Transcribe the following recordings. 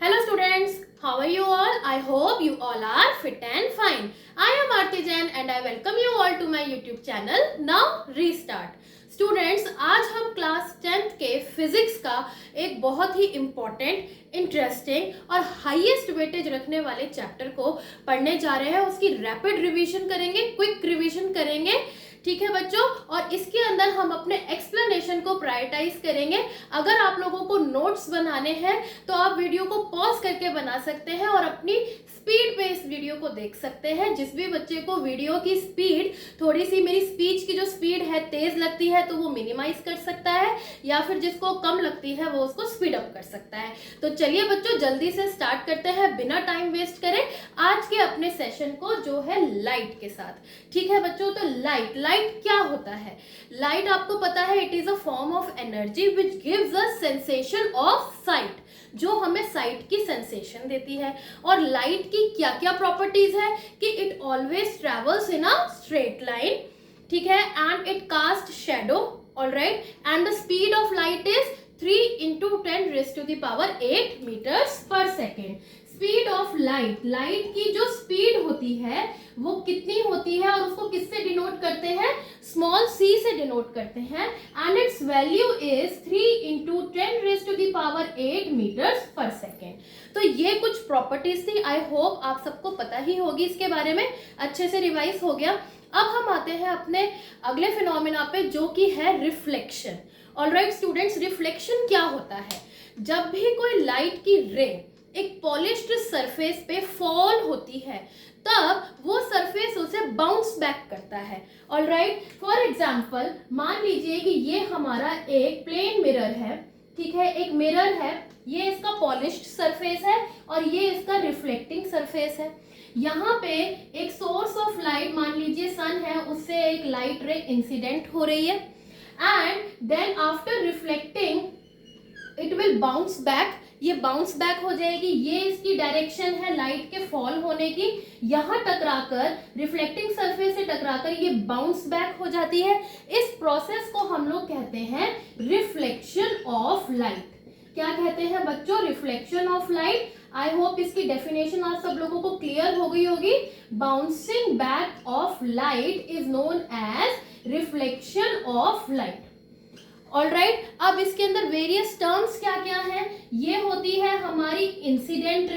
Hello students, how are you all? I hope you all are fit and fine. I am Aarti Jain and I welcome you all to my YouTube channel. Now restart. Students, आज हम class 10th के physics का एक बहुत ही important, interesting और highest weightage रखने वाले chapter को पढ़ने जा रहे हैं। उसकी रैपिड रिवीजन करेंगे, क्विक रिवीजन करेंगे, ठीक है बच्चों। और इसके अंदर हम अपने एक्सप्लेनेशन को प्रायोरिटाइज करेंगे। अगर आप लोगों को नोट्स बनाने हैं तो आप वीडियो को पॉज करके बना सकते हैं और अपनी स्पीड पे इस वीडियो को देख सकते हैं। जिस भी बच्चे को वीडियो की स्पीड थोड़ी सी, मेरी स्पीच की जो स्पीड है तेज लगती है तो वो मिनिमाइज कर सकता है, या फिर जिसको कम लगती है वो उसको स्पीड अप कर सकता है। तो चलिए बच्चों, जल्दी से स्टार्ट करते हैं बिना टाइम वेस्ट करे आज के अपने सेशन को, जो है लाइट के साथ। ठीक है बच्चों, तो लाइट क्या होता है? लाइट आपको पता है, it is a form of energy which gives a sensation of site, जो हमें साइट की सेंसेशन देती है। और लाइट की क्या क्या प्रॉपर्टीज है कि it always travels in a straight line, ठीक है, and it cast shadow, alright, and the speed of light is 3 × 10⁸ meters per second। Speed of light की जो स्पीड होती है वो कितनी होती है, और उसको किससे डिनोट करते हैं? स्मॉल c से डिनोट करते हैं, and it's value is 3 × 10⁸ meters per second। तो ये कुछ प्रॉपर्टीज थी, आई होप आप सबको पता ही होगी इसके बारे में, अच्छे से रिवाइज हो गया। अब हम आते हैं अपने अगले फिनोमेना पे, जो कि है रिफ्लेक्शन। ऑलराइट स्टूडेंट्स, रिफ्लेक्शन क्या होता है? जब भी कोई लाइट की रे एक पॉलिश्ड सरफेस पे फॉल होती है तब वो सरफेस उसे बाउंस बैक करता है। ऑलराइट, फॉर एग्जांपल मान लीजिए कि ये हमारा एक प्लेन मिरर है, ठीक है, एक मिरर है, ये इसका पॉलिश्ड सरफेस है और ये इसका रिफ्लेक्टिंग सरफेस है। यहाँ पे एक सोर्स ऑफ लाइट, मान लीजिए सन है, उससे एक लाइट रे इंसिडेंट हो रही है, and then after reflecting it will bounce back. ये बाउंस बैक हो जाएगी, ये इसकी डायरेक्शन है लाइट के फॉल होने की, यहां टकराकर रिफ्लेक्टिंग सरफेस से टकराकर ये बाउंस बैक हो जाती है। इस प्रोसेस को हम लोग कहते हैं रिफ्लेक्शन ऑफ लाइट। क्या कहते हैं बच्चों? Reflection of light. I hope इसकी डेफिनेशन आप सब लोगों को क्लियर हो गई होगी। Bouncing back of light is known as reflection of light. Alright, अब इसके अंदर वेरियस टर्म्स क्या क्या हैं? ये होती है हमारी इंसिडेंट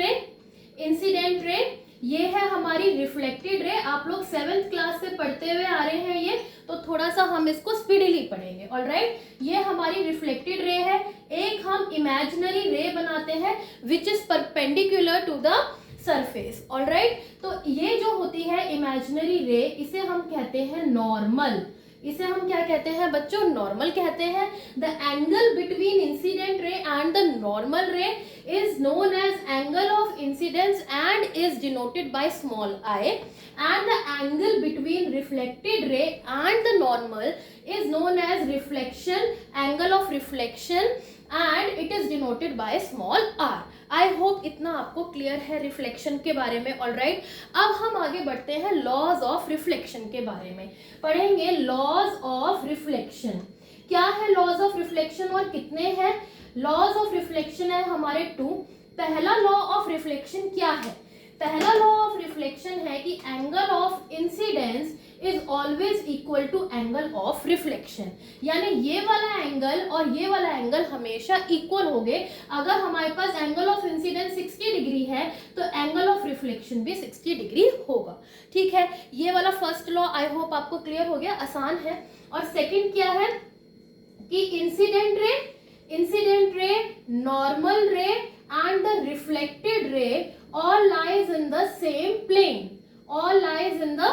रे, ये है हमारी रिफ्लेक्टेड रे। आप लोग 7th क्लास से पढ़ते हुए आ रहे हैं ये, तो थोड़ा सा हम इसको स्पीडीली पढ़ेंगे। ऑलराइट, ये हमारी रिफ्लेक्टेड रे है। एक हम इमेजिनरी रे बनाते हैं which is perpendicular to the surface. Alright, तो ये जो होती है इमेजिनरी रे, इसे हम कहते हैं नॉर्मल। इसे हम क्या कहते हैं बच्चों? नॉर्मल कहते हैं। The angle between incident ray and the normal ray is known as angle of incidence and is denoted by small i, and the angle between reflected ray and the normal is known as reflection, angle of reflection, and it is denoted by small r। I hope इतना आपको clear है reflection के बारे में। Alright, अब हम आगे बढ़ते हैं लॉज ऑफ रिफ्लेक्शन के बारे में पढ़ेंगे। लॉज ऑफ रिफ्लेक्शन क्या है? लॉज ऑफ रिफ्लेक्शन और कितने हैं? लॉज ऑफ रिफ्लेक्शन है हमारे 2। पहला लॉ ऑफ रिफ्लेक्शन क्या है? पहला लॉ ऑफ रिफ्लेक्शन है कि angle of incidence is always equal to angle of reflection, यानी ये वाला एंगल और ये वाला एंगल हमेशा इक्वल होंगे। अगर हमारे पास एंगल ऑफ इंसिडेंस 60 डिग्री है तो एंगल ऑफ रिफ्लेक्शन भी 60 डिग्री होगा। ठीक है, ये वाला फर्स्ट लॉ आई होप आपको क्लियर हो गया, आसान है। और सेकंड क्या है कि इंसिडेंट रे, नॉर्मल रे एंड द रिफ्लेक्टेड रे all lies in the same plane, all lies in the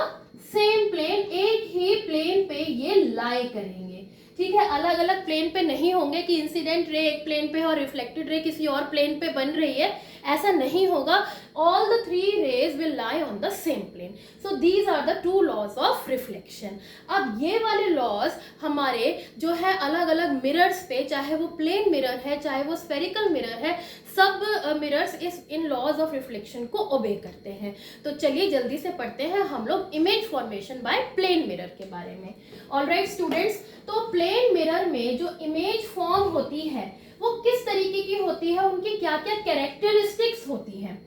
same plane, एक ही प्लेन पे ये लाई करेंगे। ठीक है, अलग अलग प्लेन पे नहीं होंगे कि इंसिडेंट रे एक प्लेन पे और रिफ्लेक्टेड रे किसी और प्लेन पे बन रही है, ऐसा नहीं होगा। all the 3 rays will lie on the same plane, so these are the 2 laws of reflection। अब ये वाले लॉज हमारे जो है अलग अलग मिरर्स पे, चाहे वो प्लेन मिरर है चाहे वो स्फेरिकल मिरर है, सब mirrors in laws of reflection को ओबे करते हैं। तो चलिए जल्दी से पढ़ते हैं हम लोग image formation by plane mirror के बारे में। ऑलराइट स्टूडेंट्स, तो प्लेन मिरर में जो इमेज फॉर्म होती है वो किस तरीके की होती है, उनकी क्या क्या कैरेक्टरिस्टिक्स होती हैं।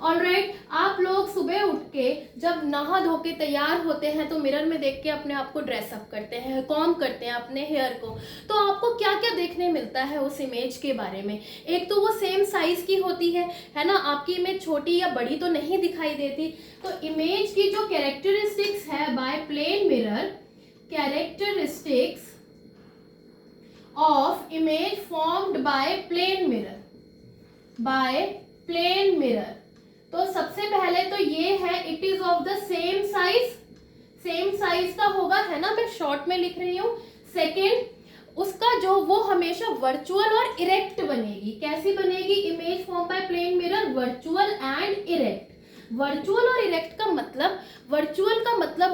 ऑलराइट, आप लोग सुबह उठ के जब नहा धो के तैयार होते हैं तो मिरर में देख के अपने आप को ड्रेसअप करते हैं, कॉम्ब करते हैं अपने हेयर को, तो आपको क्या क्या देखने मिलता है उस इमेज के बारे में। एक तो वो सेम साइज की होती है ना, आपकी इमेज छोटी या बड़ी तो नहीं दिखाई देती। तो इमेज की जो कैरेक्टरिस्टिक्स है by plane mirror, characteristics of image formed by plane mirror, by plane mirror. तो सबसे पहले तो ये है, it is of the same size, same size का होगा, है ना, मैं शॉर्ट में लिख रही हूँ। सेकेंड, उसका जो वो हमेशा वर्चुअल और इरेक्ट बनेगी। कैसी बनेगी image form by plane mirror? Virtual and erect. Virtual और इरेक्ट का मतलब, वर्चुअल का मतलब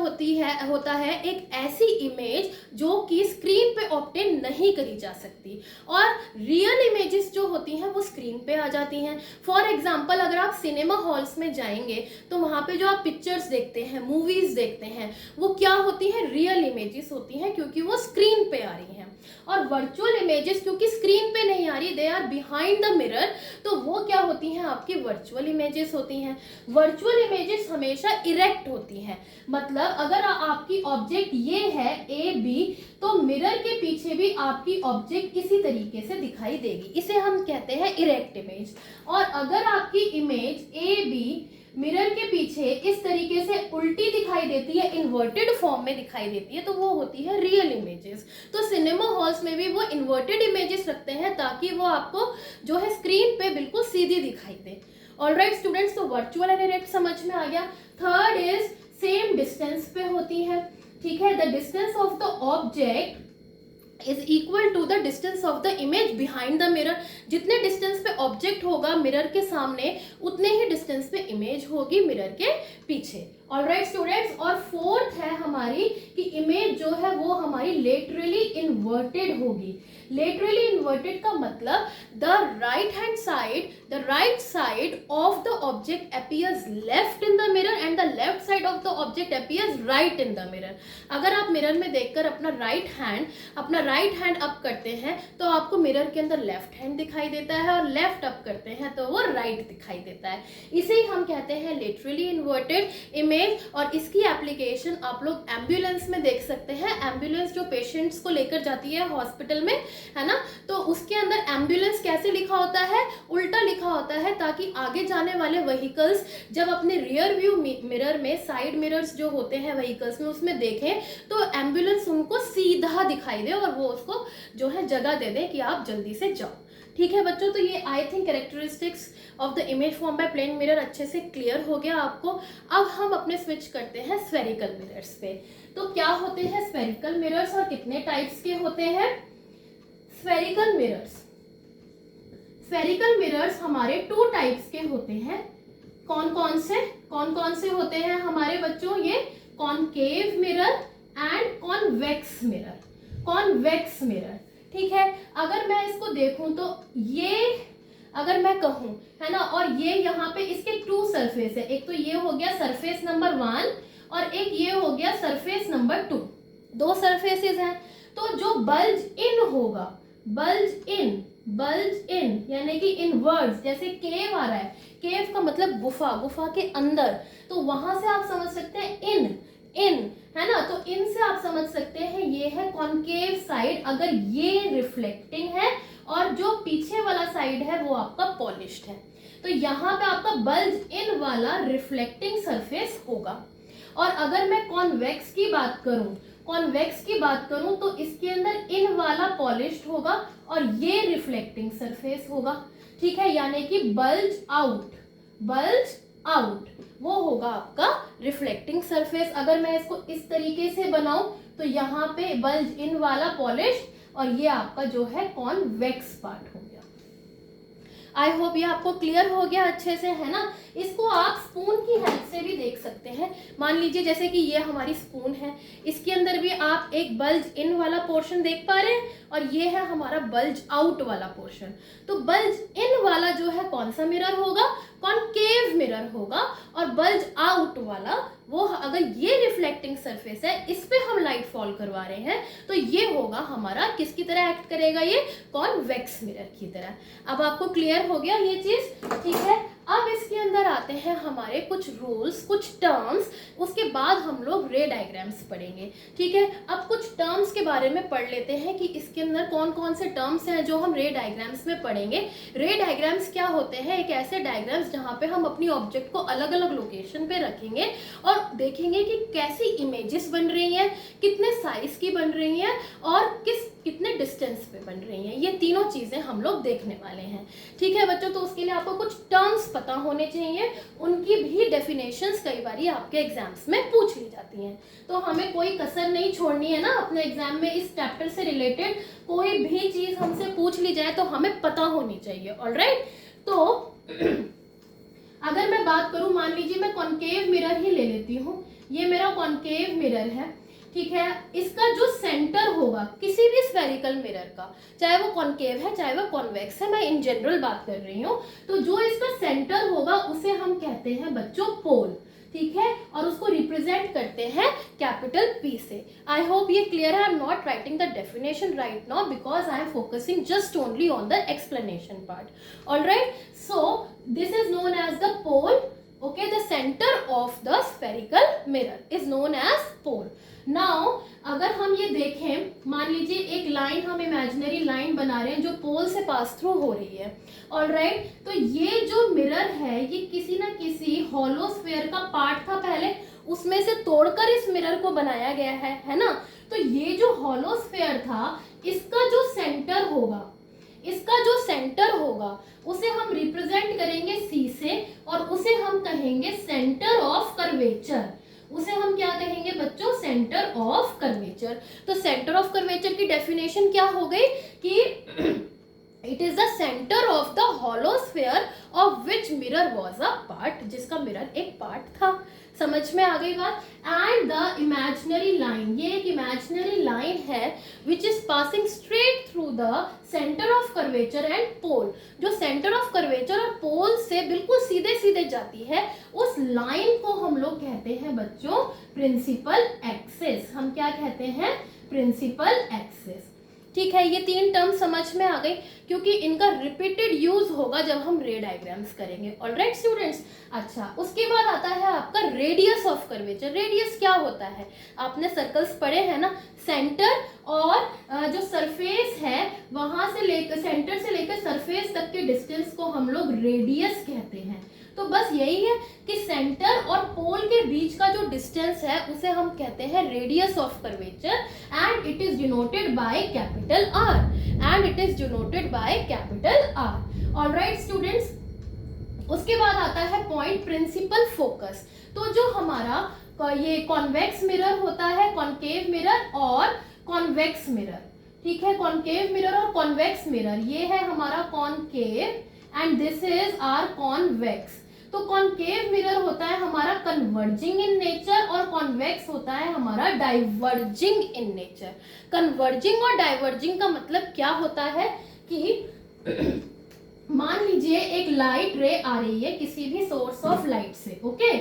होता है एक ऐसी इमेज जो कि स्क्रीन पे ऑब्टेन नहीं करी जा सकती, और रियल इमेजेस जो होती हैं वो स्क्रीन पे आ जाती हैं। फॉर एग्जांपल, अगर आप सिनेमा हॉल्स में जाएंगे तो वहाँ पे जो आप पिक्चर्स देखते हैं, मूवीज देखते हैं, वो क्या होती हैं? रियल इमेजेस होती हैं, क्योंकि वो स्क्रीन पे आ रही हैं। और वर्चुअल इमेजेस क्योंकि स्क्रीन पे नहीं आ रही, they are behind the mirror, तो वो क्या होती हैं? आपकी वर्चुअल इमेजेस होती हैं। वर्चुअल इमेजेस हमेशा इरेक्ट होती हैं, मतलब अगर आपकी ऑब्जेक्ट ये है ए बी, तो मिरर के पीछे भी आपकी ऑब्जेक्ट इसी तरीके से दिखाई देगी, इसे हम कहते हैं इरेक्ट इमेज। और अगर आपकी इमेज ए बी मिरर के पीछे इस तरीके से उल्टी दिखाई देती है, इन्वर्टेड फॉर्म में दिखाई देती है, तो वो होती है रियल इमेजेस। तो सिनेमा हॉल्स में भी वो इन्वर्टेड इमेजेस रखते हैं ताकि वो आपको जो है स्क्रीन पे बिल्कुल सीधी दिखाई दे। ऑलराइट स्टूडेंट्स, तो वर्चुअल एंड इरेक्ट समझ में आ गया। थर्ड इज सेम डिस्टेंस पे होती है, ठीक है। The distance of the object is equal to the distance of the image behind the mirror. जितने डिस्टेंस पे ऑब्जेक्ट होगा मिरर के सामने, उतने ही डिस्टेंस पे इमेज होगी मिरर के पीछे। ऑलराइट स्टूडेंट्स, और फोर्थ है हमारी कि इमेज जो है वो हमारी लेटरली इन्वर्टेड होगी। लेटरली इन्वर्टेड का मतलब the right side of the object appears left in the mirror and the left side of the object appears right in the mirror. अगर आप मिरर में देखकर अपना राइट हैंड अप करते हैं तो आपको मिरर के अंदर लेफ्ट हैंड दिखाई देता है, और लेफ्ट अप करते हैं तो वो राइट दिखाई देता है। इसे ही हम कहते हैं लेटरली इन्वर्टेड इमेज। और इसकी एप्लीकेशन आप लोग एम्बुलेंस में देख सकते हैं। एम्बुलेंस जो पेशेंट्स को लेकर जाती है हॉस्पिटल में, है ना, तो उसके अंदर एम्बुलेंस कैसे लिखा होता है? उल्टा लिखा होता है, ताकि आगे जाने वाले व्हीकल्स जब अपने रियर व्यू मिरर में, साइड मिरर्स जो होते हैं व्हीकल्स में, उसमें देखें तो एम्बुलेंस उनको सीधा दिखाई दे और वो उसको जो है जगह दे दे कि आप जल्दी से जाओ। ठीक है बच्चों, तो ये I think characteristics of the image form by plane mirror अच्छे से क्लियर हो गया आपको। अब हम अपने स्विच करते हैं स्फेरिकल मिरर्स पे। तो क्या होते हैं स्फेरिकल मिरर्स और कितने टाइप्स के होते हैं? स्फेरिकल मिरर्स हमारे 2 टाइप्स के होते हैं। कौन कौन से होते हैं हमारे बच्चों? ये concave mirror and convex mirror. ठीक है, अगर मैं इसको देखूं तो ये, अगर मैं कहूं, है ना, और ये यहाँ पे इसके 2 सरफेस है। एक तो ये हो गया सरफेस नंबर 1 और एक ये हो गया सरफेस नंबर 2। 2 सरफेसेस हैं। तो जो बल्ज इन होगा, बल्ज इन यानी कि इनवर्ड्स, जैसे केव आ रहा है, केव का मतलब गुफा के अंदर, तो वहां से आप समझ सकते हैं इन, है ना, तो इन से आप समझ सकते हैं ये है कॉनकेव साइड, अगर ये रिफ्लेक्टिंग है और जो पीछे वाला साइड है वो आपका पॉलिश्ड है, तो यहाँ पे आपका बल्ज इन वाला रिफ्लेक्टिंग सरफेस होगा। और अगर मैं कॉन्वेक्स की बात करूं तो इसके अंदर इन वाला पॉलिश्ड होगा और ये रिफ्लेक्टिंग सरफेस होगा। ठीक है, यानी कि बल्ज आउट वो होगा आपका रिफ्लेक्टिंग सरफेस। अगर मैं इसको इस तरीके से बनाऊं तो यहाँ पे बल्ज इन वाला पॉलिश्ड और ये आपका जो है कॉन्वेक्स पार्ट हो गया। आई होप ये आपको क्लियर हो गया अच्छे से, है ना। इसको आप स्पून की हेल्प से भी देख सकते हैं। मान लीजिए जैसे कि ये हमारी स्पून है, इसके अंदर भी आप एक बल्ज इन वाला पोर्शन देख पा रहे हैं और ये है हमारा बल्ज आउट वाला पोर्शन। तो बल्ज इन वाला जो है कौन सा मिरर होगा? कॉनकेव मिरर होगा, और बल्ज आउट वाला वो अगर ये रिफ्लेक्टिंग सरफेस है, इस पे हम लाइट फॉल करवा रहे हैं, तो ये होगा हमारा किसकी तरह एक्ट करेगा, ये कॉन्वेक्स मिरर की तरह। अब आपको क्लियर हो गया ये चीज, ठीक है। अब इसके अंदर आते हैं हमारे कुछ रूल्स, कुछ टर्म्स, उसके बाद हम लोग रे डायग्राम्स पढ़ेंगे, ठीक है। अब कुछ टर्म्स के बारे में पढ़ लेते हैं कि इसके अंदर कौन कौन से टर्म्स हैं जो हम रे डायग्राम्स में पढ़ेंगे। रे डायग्राम्स क्या होते हैं, एक ऐसे डायग्राम्स जहाँ पे हम अपनी ऑब्जेक्ट को अलग अलग लोकेशन पे रखेंगे और देखेंगे कि कैसी इमेजेस बन रही हैं, कितने साइज की बन रही हैं और कितने डिस्टेंस पे बन रही हैं। ये तीनों चीजें हम लोग देखने वाले हैं, ठीक है बच्चों। तो उसके लिए आपको कुछ टर्म्स पता होने चाहिए, उनकी भी डेफिनेशंस कई बार आपके एग्जाम्स में पूछ ली जाती हैं, तो हमें कोई कसर नहीं छोड़नी है ना अपने एग्जाम में। इस चैप्टर से रिलेटेड कोई भी चीज हमसे पूछ ली जाए तो हमें पता होनी चाहिए, ऑलराइट। तो अगर मैं बात करूं, मान लीजिए मैं कॉनकेव मिरर ही ले लेती हूं, ये मेरा कॉनकेव मिरर है, ठीक है। इसका जो सेंटर होगा किसी भी स्फेरिकल मिरर का, चाहे वो कॉनकेव है चाहे वो कॉन्वेक्स है, मैं इन जनरल बात कर रही हूँ, तो जो इसका सेंटर होगा उसे हम कहते हैं बच्चों पोल, ठीक है। और उसको रिप्रेजेंट करते हैं कैपिटल P से। आई होप ये क्लियर है। I am not writing the definition right now because I am focusing just only on the explanation part, alright. So this is known as the pole, okay, the center of the spherical mirror is known as pole. Now अगर हम ये देखें, मान लीजिए एक line, हम imaginary line बना रहे हैं जो पोल से पास थ्रू हो रही है, ऑलराइट। तो ये जो मिरर है ये किसी ना किसी हॉलो स्फीयर का पार्ट था पहले, उसमें से तोड़कर इस मिरर को बनाया गया है ना। तो ये जो हॉलो स्फीयर था, इसका जो सेंटर होगा, इसका जो सेंटर होगा उसे हम रिप्रेजेंट करेंगे C से और उसे हम कहेंगे सेंटर ऑफ कर्वेचर। उसे हम क्या कहेंगे बच्चों, सेंटर ऑफ कर्वेचर। तो सेंटर ऑफ कर्वेचर की डेफिनेशन क्या हो गई कि it is the centre of the hollow sphere of which mirror was a part, जिसका मिरर एक पार्ट था। समझ में आ गई बात। एंड द इमेजिनरी लाइन, ये एक इमेजिनरी लाइन है which is passing straight through the centre of curvature and pole. जो सेंटर ऑफ कर्वेचर और पोल से बिल्कुल सीधे सीधे जाती है, उस लाइन को हम लोग कहते हैं बच्चों प्रिंसिपल एक्सिस। हम क्या कहते हैं, प्रिंसिपल एक्सिस, ठीक है। ये तीन टर्म समझ में आ गई क्योंकि इनका रिपीटेड यूज होगा जब हम रे डायग्राम्स करेंगे, ऑलराइट स्टूडेंट्स। अच्छा, उसके बाद आता है आपका रेडियस ऑफ कर्वेचर। रेडियस क्या होता है, आपने सर्कल्स पढ़े हैं ना, सेंटर और जो सरफेस है वहां से लेकर, सेंटर से लेकर सरफेस तक के डिस्टेंस को हम लोग रेडियस कहते हैं। तो बस यही है कि सेंटर और पोल के बीच का जो डिस्टेंस है उसे हम कहते हैं radius of curvature and it is denoted by capital R, and it is denoted by capital R, alright students. उसके बाद आता है पॉइंट प्रिंसिपल फोकस। तो जो हमारा ये कॉन्वेक्स मिरर होता है, कॉनकेव मिरर और कॉन्वेक्स मिरर, ठीक है। कॉनकेव मिरर और कॉन्वेक्स मिरर, ये है हमारा concave and this is our convex. तो कॉनकेव मिरर होता है हमारा कन्वर्जिंग इन नेचर और कॉन्वेक्स होता है हमारा डाइवर्जिंग इन नेचर। कन्वर्जिंग और डाइवर्जिंग का मतलब क्या होता है कि मान लीजिए एक लाइट रे आ रही है किसी भी सोर्स ऑफ लाइट से, ओके,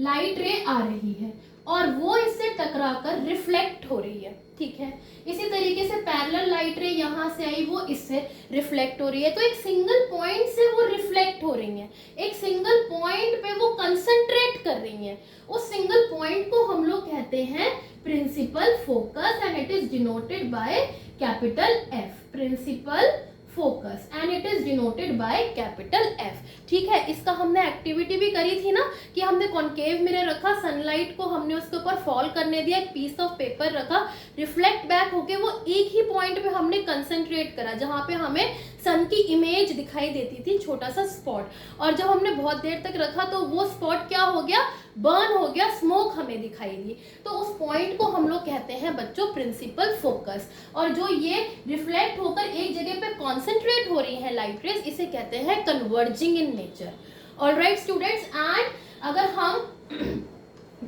लाइट रे आ रही है और वो इससे टकराकर रिफ्लेक्ट हो रही है, ठीक है। इसी तरीके से पैरेलल लाइट रे यहाँ से आई, वो इससे रिफ्लेक्ट हो रही है। तो एक सिंगल पॉइंट से वो रिफ्लेक्ट हो रही है, एक सिंगल पॉइंट पे वो कंसंट्रेट कर रही है। उस सिंगल पॉइंट को हम लोग कहते हैं principal focus and it is denoted by capital F, principal focus and it is denoted by capital F, ठीक है। इसका हमने एक्टिविटी भी करी थी ना कि हमने कॉनकेव मिरर रखा, सनलाइट को हमने उसके ऊपर फॉल करने दिया, एक पीस ऑफ पेपर रखा, रिफ्लेक्ट बैक होके वो एक ही पॉइंट पे हमने कंसंट्रेट करा जहां पे हमें सन की इमेज दिखाई देती थी, छोटा सा स्पॉट। और जब हमने बहुत देर तक रखा तो वो स्पॉट क्या हो गया, बर्न हो गया, स्मोक हमें दिखाई दी। तो उस पॉइंट को हम लोग कहते हैं बच्चों प्रिंसिपल फोकस। और जो ये रिफ्लेक्ट होकर एक जगह पे कॉन्सेंट्रेट हो रही है लाइट रेज, इसे कहते हैं converging in nature, alright students. And अगर हम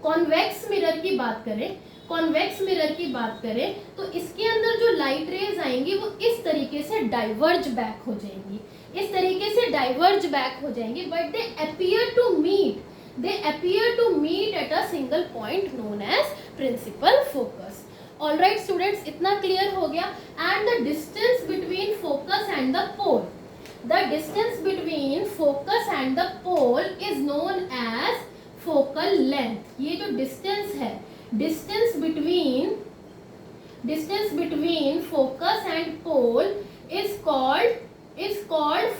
कॉन्वेक्स मिरर की बात करें, कॉन्वेक्स मिरर की बात करें तो इसके अंदर जो लाइट रेज आएंगी वो इस तरीके से डाइवर्ज बैक हो जाएंगी, इस तरीके से डाइवर्ज बैक हो जाएंगी, but they appear to meet, they appear to meet at a single point known as principal focus. All right students, इतना clear हो गया. And the distance between focus and the pole, the distance between focus and the pole is known as focal length. ये जो distance है, distance between focus and pole is called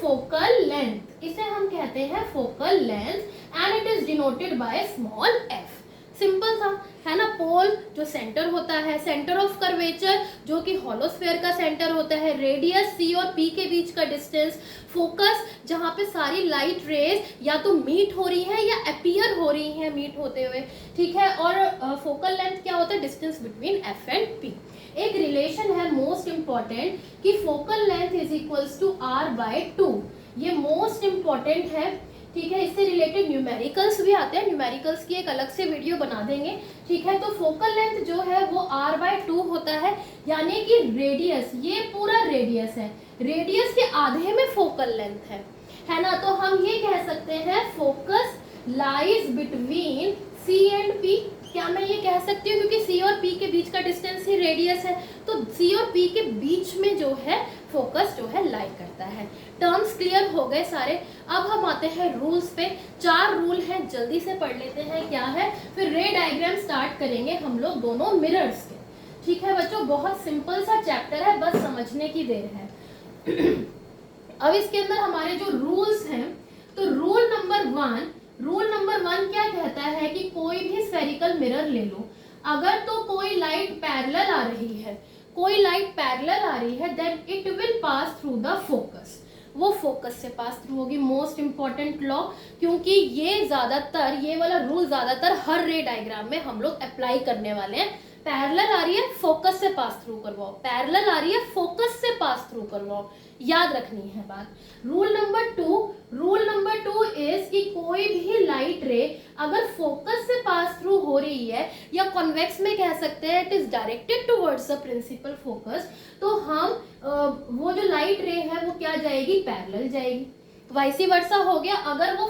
focal length. इसे हम कहते हैं focal length and it is denoted by small f. Simple था, है ना. पोल जो सेंटर होता है, सेंटर ऑफ कर्वेचर जो कि हॉलोस्फेयर का सेंटर होता है, रेडियस सी और पी के बीच का डिस्टेंस, फोकस जहाँ पे सारी लाइट रेज या तो मीट हो रही है या अपीयर हो रही है मीट होते हुए, ठीक है. और फोकल लेंथ क्या होता है, distance between F and P. एक रिलेशन है मोस्ट इंपॉर्टेंट कि focal length is equals to R by 2. ये मोस्ट इंपॉर्टेंट है, ठीक है. इससे रिलेटेड न्यूमेरिकल्स भी आते हैं, न्यूमेरिकल्स की एक अलग से वीडियो बना देंगे, ठीक है. तो फोकल लेंथ जो है वो r बाय 2 होता है, यानी कि रेडियस, ये पूरा रेडियस है, रेडियस के आधे में फोकल लेंथ है ना. तो हम ये कह सकते हैं focus lies between c and p. क्या मैं ये कह सकती हूँ, क्योंकि c और p के बीच का डिस्टेंस ही रेडियस है, तो c और p के बीच में जो है फोकस जो है लाई करता है. टर्म्स क्लियर हो गए सारे. अब हम आते हैं रूल्स पे. 4 रूल हैं, जल्दी से पढ़ लेते हैं क्या है, फिर रे डायग्राम स्टार्ट करेंगे हम लोग दोनों मिरर्स के, ठीक है बच्चों. बहुत सिंपल सा चैप्टर है, बस समझने की देर है. अब इसके अंदर हमारे जो रूल्स हैं, तो रूल नंबर 1 क्या कहता है कि कोई भी स्फेरिकल मिरर ले लो, अगर तो कोई लाइट पैरेलल आ रही है then it will pass through the focus. वो फोकस से पास थ्रू होगी. मोस्ट इंपॉर्टेंट लॉ, क्योंकि ये वाला रूल ज्यादातर हर रे डायग्राम में हम लोग अप्लाई करने वाले हैं. पैरेलल आ रही है, फोकस से पास थ्रू करवाओ, पैरेलल आ रही है, फोकस से पास थ्रू करवाओ, याद रखनी है बात. रूल नंबर 2 इज कि कोई भी लाइट रे अगर फोकस से पास थ्रू हो रही है, या कॉन्वेक्स में कह सकते हैं it is directed towards the principal focus, तो हम वो जो लाइट रे है वो क्या जाएगी, पैरेलल जाएगी. वाइसी वर्सा हो गया, अगर वो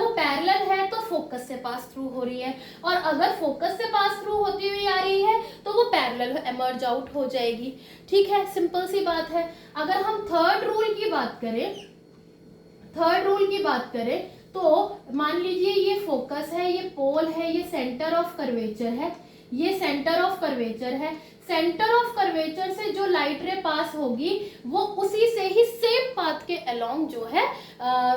पैरेलल है तो फोकस से पास थ्रू हो रही है, और अगर फोकस से पास थ्रू होती हुई आ रही है तो वो पैरेलल एमर्ज आउट हो जाएगी, ठीक है. सिंपल सी बात है. अगर हम थर्ड रूल की बात करें तो मान लीजिए ये फोकस है, ये पोल है, ये सेंटर ऑफ कर्वेचर है, सेंटर ऑफ कर्वेचर से जो लाइट रे पास होगी वो उसी से ही सेम पाथ के अलोंग जो है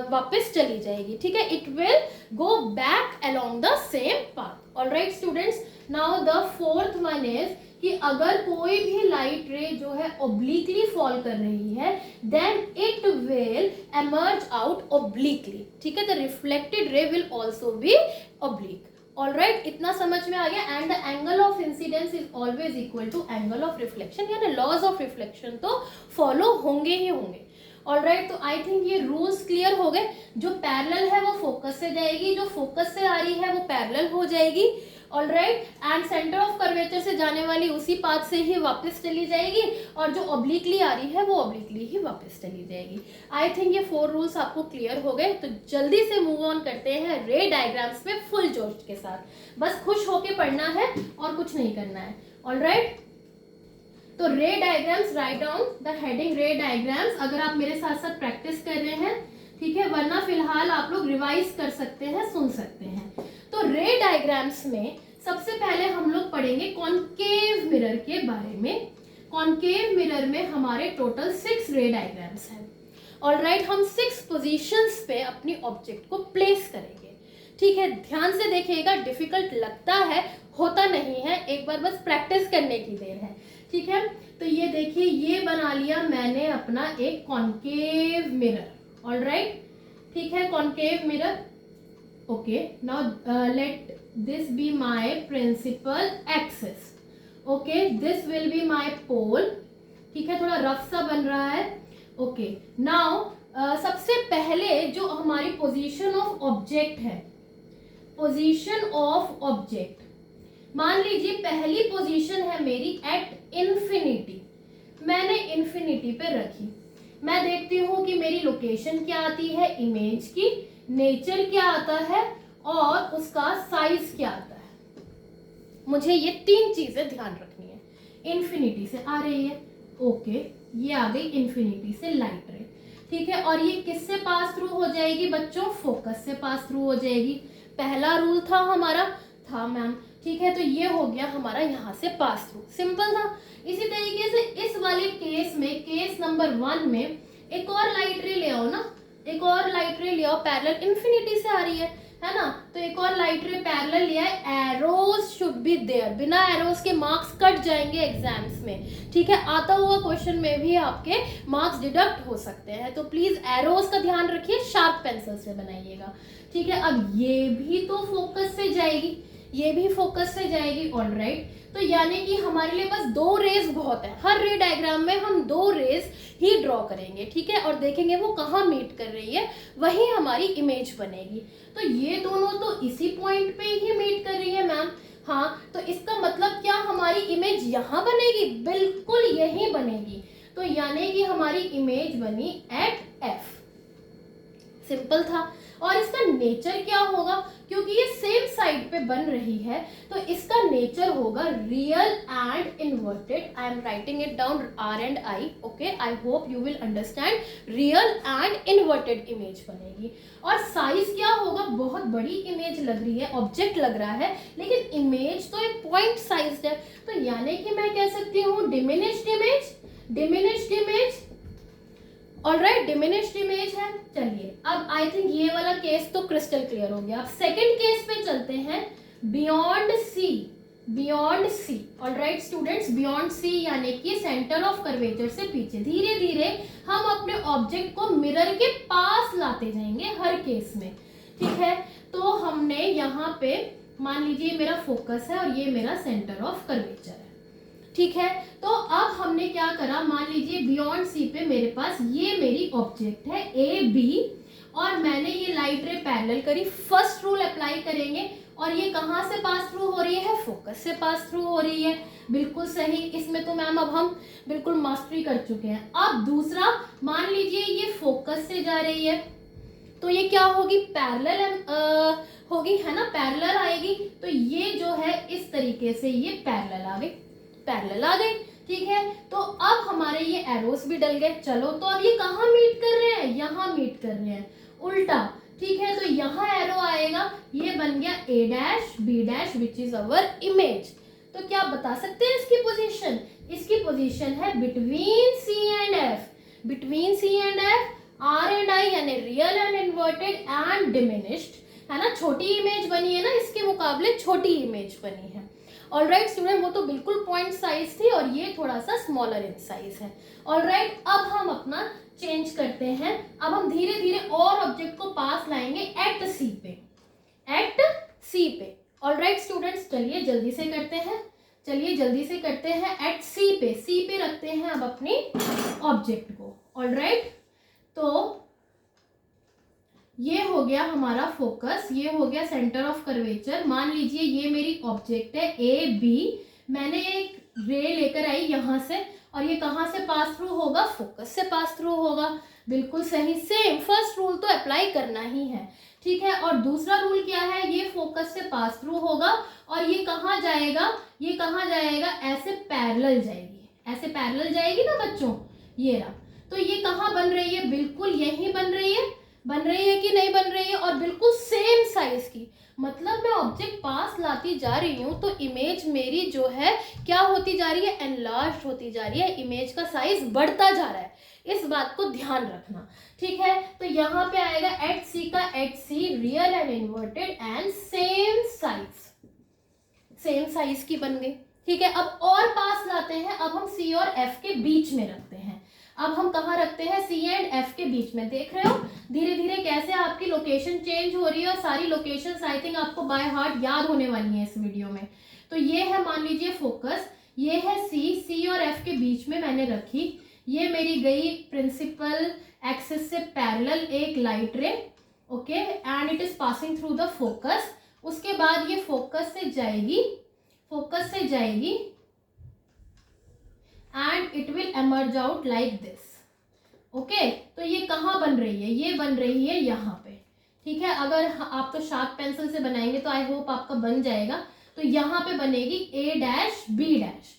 वापस चली जाएगी, ठीक है. It will go back along the same path. Alright students, now the fourth one is कि अगर कोई भी लाइट रे जो है ओब्लिकली फॉल कर रही है then it will emerge out obliquely, ठीक है. The reflected ray will also be oblique. Alright, इतना समझ में आ गया. And the angle of incidence is always equal to angle of reflection, यानी लॉज ऑफ रिफ्लेक्शन तो फॉलो होंगे ही होंगे. ऑलराइट, तो आई थिंक ये रूल्स क्लियर हो गए. जो पैरेलल है वो फोकस से जाएगी, जो फोकस से आ रही है वो पैरेलल हो जाएगी. Alright, and centre of curvature से जाने वाली उसी पाथ से ही वापस चली जाएगी, और जो ऑब्लिकली आ रही है वो ऑब्लिकली ही वापस चली जाएगी. आई थिंक ये 4 रूल्स आपको क्लियर हो गए. तो जल्दी से मूव ऑन करते हैं रे डायग्राम्स में फुल जोश के साथ. बस खुश होके पढ़ना है और कुछ नहीं करना है. ऑलराइट, तो रे diagrams, write down the heading रे डायग्राम्स. अगर आप मेरे साथ साथ प्रैक्टिस कर रहे हैं, ठीक है, वरना फिलहाल आप लोग रिवाइज कर सकते हैं, सुन सकते हैं. तो रे डायग्राम्स में सबसे पहले हम लोग पढ़ेंगे कॉनकेव मिरर के बारे में. कॉनकेव मिरर में हमारे टोटल 6 रे डायग्राम्स हैं. ऑलराइट, हम 6 पोजीशंस पे अपनी ऑब्जेक्ट को प्लेस करेंगे, ठीक है. ध्यान से देखिएगा, डिफिकल्ट लगता है, होता नहीं है, एक बार बस प्रैक्टिस करने की देर है, ठीक है. तो ये देखिए, ये बना लिया मैंने अपना एक कॉनकेव मिरर. ऑलराइट, ठीक है, concave mirror. Okay, now let this be my principal axis. Okay, this will be my pole, ठीक है. थोड़ा रफ सा बन रहा है. ओके, नाउ सबसे पहले जो हमारी पोजीशन ऑफ ऑब्जेक्ट है, पोजीशन ऑफ ऑब्जेक्ट, मान लीजिए पहली पोजीशन है मेरी एट इन्फिनिटी. मैंने इन्फिनिटी पे रखी. मैं देखती हूँ कि मेरी लोकेशन क्या आती है इमेज की, नेचर क्या आता है और उसका साइज क्या आता है। मुझे ये 3 चीजें ध्यान रखनी है। इन्फिनिटी से आ रही है, ओके, ये आ गई इन्फिनिटी से लाइट रे, ठीक है। और ये किससे पास थ्रू हो जाएगी बच्चों, फोकस से पास थ्रू हो जाएगी। पहला रूल था हमारा, था मैम, ठीक है। तो ये हो गया हमारा यहाँ से पास थ्रू, सिंपल था। इसी तरीके से इस वाले केस में, केस नंबर 1 में एक और लाइट रे ले आओ ना, एक और लाइट रे ले आओ, पैरेलल, इन्फिनिटी से आ रही है ना। तो एक और लाइट रे पैरेलल लिया है, एरोज शुड बी देयर, बिना एरोज के मार्क्स कट जाएंगे एग्जाम्स में, ठीक है। आता हुआ क्वेश्चन में भी आपके मार्क्स डिडक्ट हो सकते हैं, तो प्लीज एरोज का ध्यान रखिए, शार्प पेंसिल से बनाइएगा, ठीक है। अब ये भी तो फोकस से जाएगी, ये भी फोकस से जाएगी, ऑलराइट। तो यानी कि हमारे लिए बस 2 रेज बहुत है, हर रे डायग्राम में हम 2 रेज ही ड्रॉ करेंगे, ठीक है, और देखेंगे वो कहाँ मीट कर रही है, वही हमारी इमेज बनेगी। तो ये दोनों तो इसी पॉइंट पे ही मीट कर रही है मैम, हाँ, तो इसका मतलब क्या हमारी इमेज यहाँ बनेगी, बिल्कुल यही बनेगी। तो यानी कि हमारी इमेज बनी एट एफ, सिंपल था। और इसका नेचर क्या होगा, क्योंकि ये सेम साइड पे बन रही है, तो इसका नेचर होगा real and inverted. I am writing it down, R and I, okay, I hope you will understand. Real and inverted image बनेगी। और साइज क्या होगा, बहुत बड़ी इमेज लग रही है, ऑब्जेक्ट लग रहा है, लेकिन इमेज तो एक पॉइंट साइज है, तो यानी कि मैं कह सकती हूँ diminished image, diminished image, alright, diminished image है। चलिए अब आई थिंक ये वाला केस तो क्रिस्टल क्लियर हो गया। अब सेकंड केस पे चलते हैं, beyond C, beyond C, alright students, beyond C यानी कि सेंटर ऑफ कर्वेचर से पीछे, धीरे धीरे हम अपने ऑब्जेक्ट को मिरर के पास लाते जाएंगे हर केस में, ठीक है। तो हमने यहाँ पे मान लीजिए मेरा फोकस है और ये मेरा सेंटर ऑफ कर्वेचर है, ठीक है। तो अब हमने क्या करा, मान लीजिए बियॉन्ड सी पे मेरे पास ये मेरी ऑब्जेक्ट है ए बी, और मैंने ये लाइट रे पैरेलल करी। फर्स्ट रूल अप्लाई करेंगे, और ये कहाँ से पास थ्रू हो रही है, फोकस से पास थ्रू हो रही है, बिल्कुल सही। इसमें तो मैम अब हम बिल्कुल मास्टरी कर चुके हैं। अब दूसरा, मान लीजिए ये फोकस से जा रही है, तो ये क्या होगी, पैरेलल होगी, है ना, पैरेलल आएगी। तो ये जो है इस तरीके से ये पैरेलल आ गई, पैरेलल आ गई, ठीक है। तो अब हमारे ये एरोस भी डल गए। चलो, तो अब ये कहाँ मीट कर रहे हैं, यहाँ मीट कर रहे हैं, उल्टा, ठीक है। तो यहाँ एरो आएगा, ये बन गया A dash B dash which is our image. तो क्या आप बता सकते हैं इसकी पोजीशन, इसकी पोजीशन है between C and F, between C and F, R and I यानी real and inverted and diminished, है ना। छोटी इमेज बनी है ना, इसके मुकाबले छोटी इमेज बनी है, ऑलराइट स्टूडेंट। वो तो बिल्कुल पॉइंट साइज थी और ये थोड़ा सा स्मॉलर इन साइज है, ऑलराइट। अब हम अपना चेंज करते हैं, अब हम धीरे धीरे और ऑब्जेक्ट को पास लाएंगे एट सी पे, एट सी पे, ऑलराइट स्टूडेंट्स। चलिए जल्दी से करते हैं, चलिए जल्दी से करते हैं, एट सी पे, सी पे रखते हैं अब अपनी ऑब्जेक्ट को, ऑलराइट। तो ये हो गया हमारा फोकस, ये हो गया सेंटर ऑफ कर्वेचर। मान लीजिए ये मेरी ऑब्जेक्ट है ए बी, मैंने एक रे लेकर आई यहाँ से, और ये कहाँ से पास थ्रू होगा, फोकस से पास थ्रू होगा, बिल्कुल सही। सेम फर्स्ट रूल तो अप्लाई करना ही है, ठीक है। और दूसरा रूल क्या है, ये फोकस से पास थ्रू होगा, और ये कहाँ जाएगा, ये कहाँ जाएगा, ऐसे पैरेलल जाएगी, ऐसे पैरेलल जाएगी ना बच्चों, ये रहा। तो ये कहाँ बन रही है, बिल्कुल यही बन रही है, बन रही है कि नहीं बन रही है, और बिल्कुल सेम साइज की। मतलब मैं ऑब्जेक्ट पास लाती जा रही हूँ तो इमेज मेरी जो है क्या होती जा रही है, एनलार्ज होती जा रही है, इमेज का साइज बढ़ता जा रहा है, इस बात को ध्यान रखना, ठीक है। तो यहाँ पे आएगा एट सी का at C, real and inverted and same size, same size की बन गई, ठीक है। अब और पास लाते हैं, अब हम सी और एफ के बीच में रखते हैं। अब हम कहाँ रखते हैं, सी एंड एफ के बीच में। देख रहे हो धीरे धीरे कैसे आपकी लोकेशन चेंज हो रही है, और सारी लोकेशंस आई थिंक आपको बाय हार्ट याद होने वाली हैं इस वीडियो में। तो ये है मान लीजिए फोकस, ये है सी, सी और एफ के बीच में मैंने रखी, ये मेरी गई प्रिंसिपल एक्सिस से पैरेलल एक लाइट रे, okay, and it is passing through the focus. उसके बाद ये फोकस से जाएगी, फोकस से जाएगी, and it will emerge out like this, okay. तो ये कहाँ बन रही है, ये बन रही है यहाँ पे, ठीक है। अगर आप तो शार्प पेंसिल से बनाएंगे तो आई होप आपका बन जाएगा। तो यहाँ पे बनेगी A dash B dash.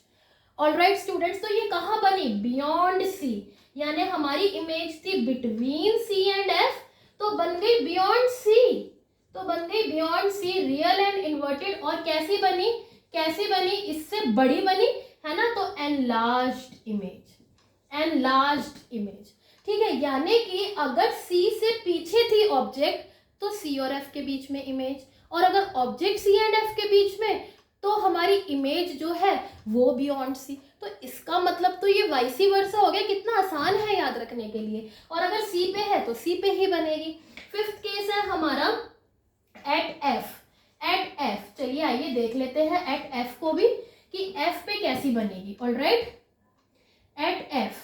Alright students, तो ये कहाँ बनी? बियॉन्ड सी, यानी हमारी इमेज थी बिटवीन सी एंड एफ, तो बन गई बियॉन्ड सी, तो बन गई beyond C, real and inverted. और कैसी बनी? कैसी बनी? इससे बड़ी बनी, है ना, तो एनलार्ज्ड इमेज, एनलार्ज्ड इमेज। ठीक है, यानी कि अगर सी से पीछे थी ऑब्जेक्ट तो सी और एफ के बीच में इमेज, और अगर ऑब्जेक्ट सी एंड एफ के बीच में तो हमारी इमेज जो है वो बियॉन्ड सी। तो इसका मतलब तो ये वाइसी वर्सा हो गया। कितना आसान है याद रखने के लिए। और अगर सी पे है तो सी पे ही बनेगी। फिफ्थ केस है हमारा एट एफ। एट एफ, चलिए आइए देख लेते हैं एट एफ को भी कि एफ पे कैसी बनेगी। ऑलराइट, एट एफ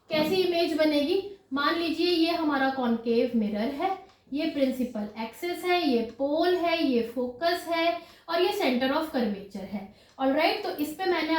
कैसी इमेज बनेगी? मान लीजिए ये हमारा कॉन्केव मिरर है, ये प्रिंसिपल एक्सिस है, ये पोल है, ये फोकस है और ये सेंटर ऑफ कर्वेचर है। ऑलराइट, तो इस पे मैंने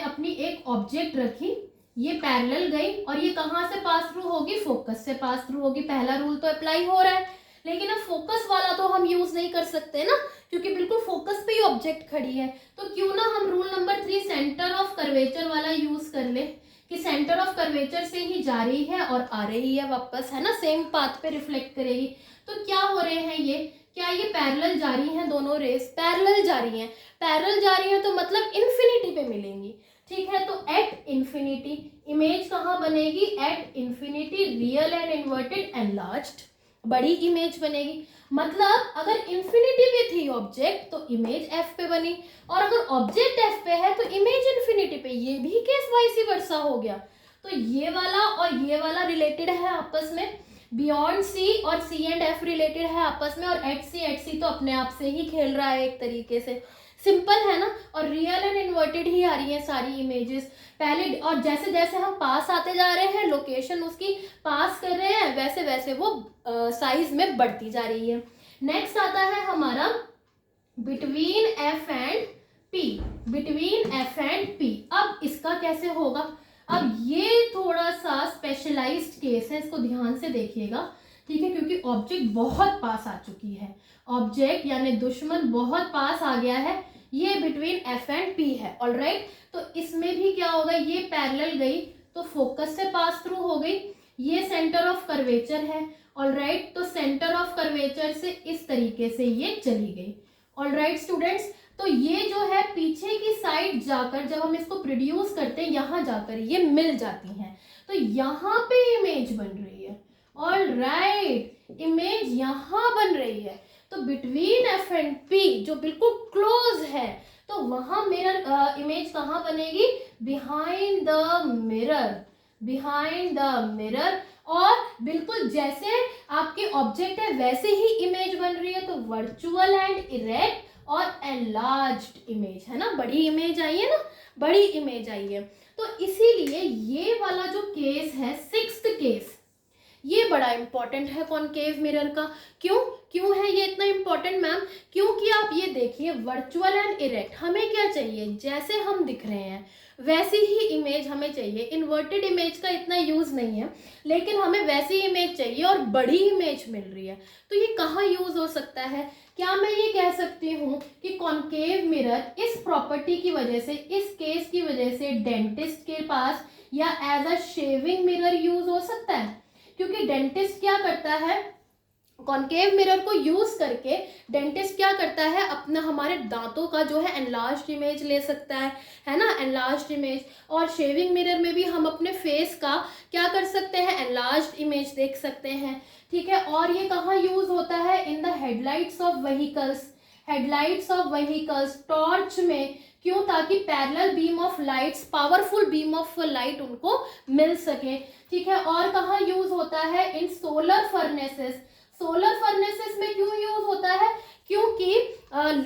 अपनी एक ऑब्जेक्ट रखी, ये पैरेलल गई और ये कहाँ से पास थ्रू होगी? फोकस से पास थ्रू होगी। पहला रूल तो अप्लाई हो रहा है, लेकिन अब फोकस वाला तो हम यूज नहीं कर सकते ना, क्योंकि बिल्कुल फोकस पे ही ऑब्जेक्ट खड़ी है। तो क्यों ना हम rule number 3 centre of curvature वाला यूज कर ले कि सेंटर ऑफ कर्वेचर से ही जा रही है और आ रही है वापस, है ना, सेम पाथ पे रिफ्लेक्ट करेगी। तो क्या हो रहे हैं ये? क्या ये पैरेलल जा रही हैं? दोनों रेस पैरेलल जा रही हैं। पैरेलल जा रही हैं तो मतलब इन्फिनिटी पे मिलेंगी। ठीक है, तो एट इन्फिनिटी इमेज कहाँ बनेगी? At infinity, real and inverted enlarged, बड़ी इमेज बनेगी। मतलब अगर इन्फिनिटी पे थी ऑब्जेक्ट तो इमेज एफ पे बनी, और अगर ऑब्जेक्ट एफ पे है तो इमेज इन्फिनिटी पे। ये भी केस वाइसी वर्सा हो गया। तो ये वाला और ये वाला रिलेटेड है आपस में, बियॉन्ड सी और सी एंड एफ रिलेटेड है आपस में, और एट सी तो अपने आप से ही खेल रहा है एक तरीके से। सिंपल है ना। और रियल एंड इन्वर्टेड ही आ रही है सारी इमेजेस पहले, और जैसे जैसे हम पास आते जा रहे हैं, लोकेशन उसकी पास कर रहे हैं, वैसे वैसे वो साइज में बढ़ती जा रही है। नेक्स्ट आता है हमारा between F and P. Between F and P, अब इसका कैसे होगा? अब ये थोड़ा सा स्पेशलाइज्ड केस है, इसको ध्यान से देखिएगा। ठीक है, क्योंकि ऑब्जेक्ट बहुत पास आ चुकी है, ऑब्जेक्ट यानी दुश्मन बहुत पास आ गया है। ये बिटवीन एफ एंड पी है। ऑलराइट, तो इसमें भी क्या होगा? ये पैरेलल गई तो फोकस से पास थ्रू हो गई। ये सेंटर ऑफ कर्वेचर है। ऑलराइट, तो सेंटर ऑफ कर्वेचर से इस तरीके से ये चली गई। ऑलराइट स्टूडेंट्स, तो ये जो है पीछे की साइड जाकर जब हम इसको प्रोड्यूस करते हैं, यहाँ जाकर ये मिल जाती हैं, तो यहाँ पे इमेज बन रही है। ऑलराइट, इमेज यहाँ बन रही है। तो बिटवीन एफ एंड पी जो बिल्कुल क्लोज है, तो वहां मिरर इमेज कहाँ बनेगी? Behind the mirror, behind the mirror. और बिल्कुल जैसे आपके ऑब्जेक्ट है वैसे ही इमेज बन रही है। तो वर्चुअल एंड इरेक्ट और एनलार्ज्ड इमेज, है ना, बड़ी इमेज आई है ना, बड़ी इमेज आई है। तो इसीलिए ये वाला जो केस है, सिक्स्थ केस, ये बड़ा इंपॉर्टेंट है कॉनकेव मिरर का। क्यों है ये इतना इंपॉर्टेंट मैम? क्योंकि आप ये देखिए, वर्चुअल एंड इरेक्ट हमें क्या चाहिए? जैसे हम दिख रहे हैं वैसी ही इमेज हमें चाहिए। इन्वर्टेड इमेज का इतना यूज नहीं है, लेकिन हमें वैसी इमेज चाहिए और बड़ी इमेज मिल रही है। तो ये कहाँ यूज हो सकता है? क्या मैं ये कह सकती हूँ कि कॉनकेव मिरर इस प्रॉपर्टी की वजह से, इस केस की वजह से डेंटिस्ट के पास या as a shaving mirror use हो सकता है? क्योंकि डेंटिस्ट क्या करता है, कॉनकेव मिरर को यूज करके डेंटिस्ट क्या करता है, अपना हमारे दांतों का जो है एनलार्ज्ड इमेज ले सकता है ना, एनलार्ज्ड इमेज। और शेविंग मिरर में भी हम अपने फेस का क्या कर सकते हैं? एनलार्ज्ड इमेज देख सकते हैं। ठीक है, और ये कहाँ यूज होता है? In the headlights of vehicles, headlights of vehicles, torch में। क्यों? ताकि parallel beam of lights, powerful beam of light उनको मिल सके। ठीक है, और कहाँ यूज होता है? इन सोलर फर्नेसेस। सोलर फर्नेसेस में क्यों यूज होता है? क्योंकि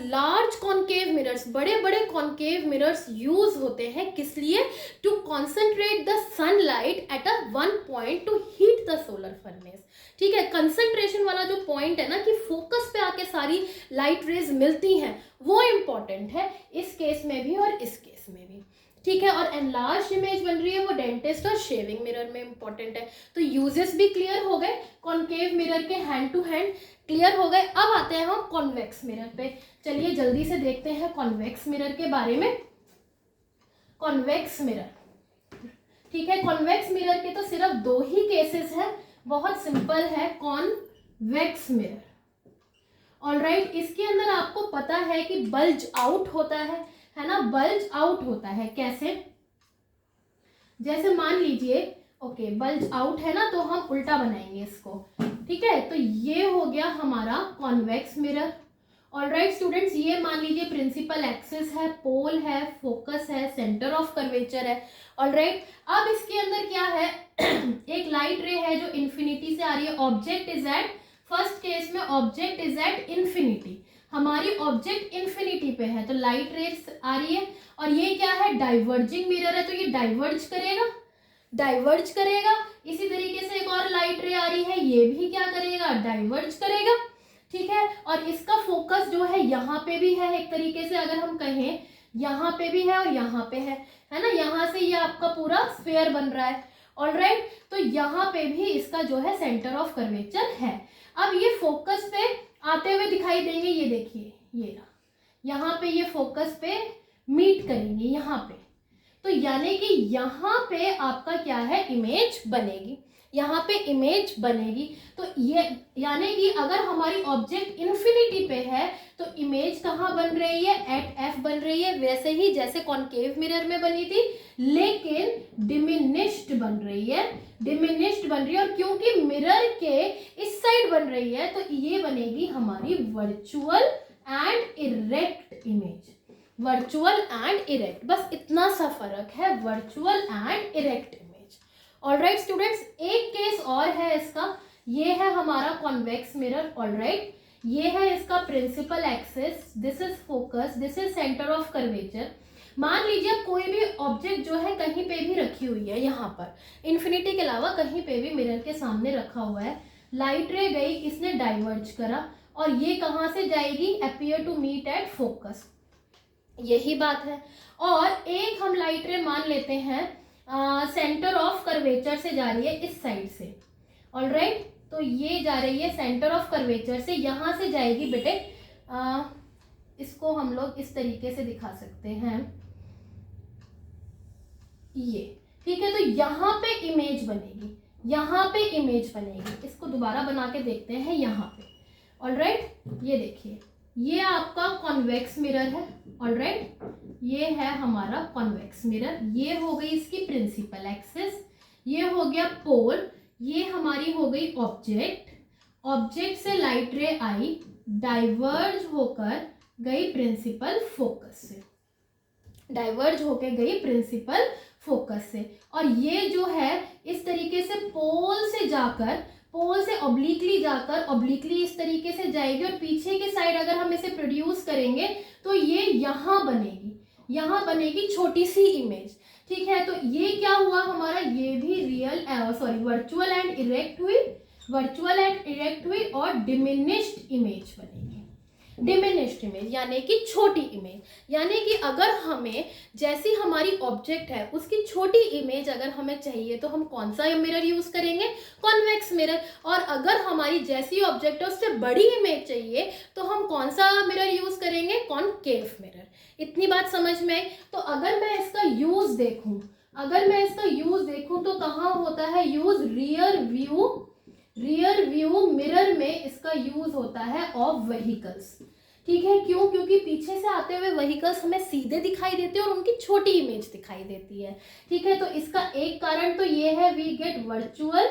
लार्ज कॉनकेव मिरर्स, बड़े बड़े कॉनकेव मिरर्स यूज होते हैं किस लिए? To concentrate the sunlight at a one point to heat the solar furnace. ठीक है, कंसंट्रेशन वाला जो पॉइंट है ना, कि फोकस पे आके सारी लाइट रेज मिलती हैं, वो इंपॉर्टेंट है इस केस में भी और इस केस में भी। ठीक है, और एनलार्ज इमेज बन रही है वो डेंटिस्ट और शेविंग मिरर में इंपॉर्टेंट है। तो यूजेस भी क्लियर हो गए, कॉन्केव मिरर के हैंड टू हैंड क्लियर हो गए। अब आते हैं हम कॉन्वेक्स मिरर पे। चलिए जल्दी से देखते हैं कॉन्वेक्स मिरर के बारे में। कॉन्वेक्स मिरर, ठीक है, कॉन्वेक्स मिरर के तो सिर्फ 2 ही केसेस है, बहुत सिंपल है, कॉन्वेक्स मिरर। ऑलराइट, इसके अंदर आपको पता है कि बल्ज आउट होता है ना, बल्ज आउट होता है। कैसे? जैसे मान लीजिए, ओके, बल्ज आउट है ना, तो हम उल्टा बनाएंगे इसको, ठीक है। तो ये हो गया हमारा कॉन्वेक्स मिरर। ऑलराइट स्टूडेंट्स, ये मान लीजिए प्रिंसिपल एक्सिस है, पोल है, फोकस है, सेंटर ऑफ कर्वेचर है। ऑलराइट, अब इसके अंदर क्या है एक लाइट रे है जो इन्फिनिटी से आ रही है। Object is at, first case में ऑब्जेक्ट इज एट इन्फिनिटी, हमारी ऑब्जेक्ट इन्फिनिटी पे है, तो लाइट रेस आ रही है। और ये क्या है, डाइवर्जिंग मिरर है, तो ये डाइवर्ज करेगा, डाइवर्ज करेगा। इसी तरीके से एक और लाइट रे आ रही है, ये भी क्या करेगा, डाइवर्ज करेगा, ठीक है। और इसका फोकस जो है यहाँ पे भी है, एक तरीके से अगर हम कहें यहाँ पे भी है और यहाँ पे है ना, यहाँ से ये आपका पूरा स्फीयर बन रहा है। ऑलराइट, तो यहाँ पे भी इसका जो है सेंटर ऑफ कर्वेचर है। अब ये फोकस पे आते हुए दिखाई देंगे, ये देखिए, ये यहाँ पे ये फोकस पे मीट करेंगे यहाँ पे, तो यानी कि यहाँ पे आपका क्या है, इमेज बनेगी, यहाँ पे इमेज बनेगी। तो ये यानी कि अगर हमारी ऑब्जेक्ट इन्फिनिटी पे है तो इमेज कहाँ बन रही है, एट एफ बन रही है, वैसे ही जैसे कॉन्केव मिरर में बनी थी, लेकिन डिमिनिश्ड बन रही है, डिमिनिश्ड बन रही है। और क्योंकि मिरर के इस साइड बन रही है तो ये बनेगी हमारी virtual and erect image, virtual and erect, बस इतना सा फर्क है, virtual and erect image. Alright students, एक केस और है इसका, ये है हमारा कॉन्वेक्स मिरर। ऑलराइट, ये है इसका principal axis, this is focus, this is centre of curvature. मान लीजिए कोई भी ऑब्जेक्ट जो है कहीं पे भी रखी हुई है, यहाँ पर इन्फिनिटी के अलावा कहीं पे भी मिरर के सामने रखा हुआ है, लाइट रे गई, इसने डाइवर्ज करा, और ये कहाँ से जाएगी, appear to meet at focus, यही बात है। और एक हम लाइट रे मान लेते हैं सेंटर ऑफ कर्वेचर से जा रही है इस साइड से। ऑलराइट, तो ये जा रही है सेंटर ऑफ कर्वेचर से, यहाँ से जाएगी बेटे, इसको हम लोग इस तरीके से दिखा सकते हैं, ये, ठीक है। तो यहाँ पे इमेज बनेगी, यहाँ पे इमेज बनेगी, इसको दोबारा बना के देखते हैं यहाँ पे। ऑलराइट, ये देखिए, ये आपका कॉन्वेक्स मिरर है। ऑलराइट, ये है हमारा कॉन्वेक्स मिरर, ये हो गई इसकी प्रिंसिपल एक्सिस, ये हो गया पोल, ये हमारी हो गई ऑब्जेक्ट, ऑब्जेक्ट से लाइट रे आई, डाइवर्ज होकर गई प्रिंसिपल फोकस से, डाइवर्ज होकर गई प्रिंसिपल फोकस से। और ये जो है इस तरीके से पोल से जाकर, पोल से ऑब्लिकली जाकर, ऑब्लिकली इस तरीके से जाएगी, और पीछे के साइड अगर हम इसे प्रोड्यूस करेंगे तो ये यहाँ बनेगी, यहाँ बनेगी छोटी सी इमेज, ठीक है। तो ये क्या हुआ हमारा, ये भी रियल वर्चुअल एंड इरेक्ट हुई, वर्चुअल एंड इरेक्ट हुई, और डिमिनिश्ड इमेज बनेगी, डिमिनिश्ड इमेज यानी कि छोटी इमेज। यानी कि अगर हमें जैसी हमारी ऑब्जेक्ट है उसकी छोटी इमेज अगर हमें चाहिए तो हम कौन सा मिरर यूज करेंगे, कॉन्वेक्स मिरर। और अगर हमारी जैसी ऑब्जेक्ट है उससे बड़ी इमेज चाहिए तो हम कौन सा मिरर यूज करेंगे, कॉनकेव मिरर। इतनी बात समझ में आई। तो अगर मैं इसका यूज देखूं, अगर मैं इसका यूज देखूं तो कहाँ होता है use, rear view, rear view mirror में इसका यूज होता है ऑफ व्हीकल्स, ठीक है। क्यों, क्योंकि पीछे से आते हुए व्हीकल्स हमें सीधे दिखाई देते हैं और उनकी छोटी इमेज दिखाई देती है, ठीक है। तो इसका एक कारण तो ये है, we get virtual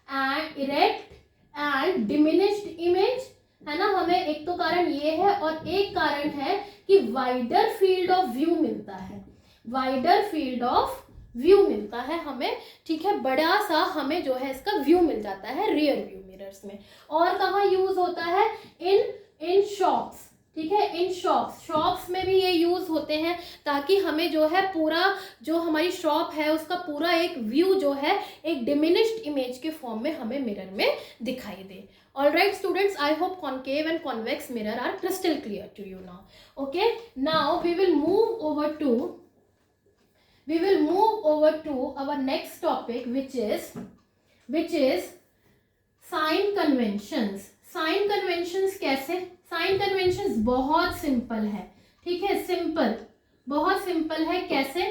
and erect and diminished image, है ना, हमें एक तो कारण ये है, और एक कारण है कि वाइडर फील्ड ऑफ व्यू मिलता है, वाइडर फील्ड ऑफ व्यू मिलता है हमें, ठीक है। बड़ा सा हमें जो है इसका व्यू मिल जाता है रियर व्यू मिरर्स में। और कहाँ यूज होता है, इन शॉप्स, ठीक है, इन शॉप्स, शॉप्स में भी ये यूज होते हैं, ताकि हमें जो है पूरा जो हमारी शॉप है उसका पूरा एक व्यू जो है एक डिमिनिश्ड इमेज के फॉर्म में हमें मिरर में दिखाई दे। Alright students, I hope concave and convex mirror are crystal clear to you now. Okay, now we will move over to we will move over to our next topic, which is sign conventions. Sign conventions कैसे? Sign conventions बहुत simple है, ठीक है, simple, बहुत simple है. कैसे?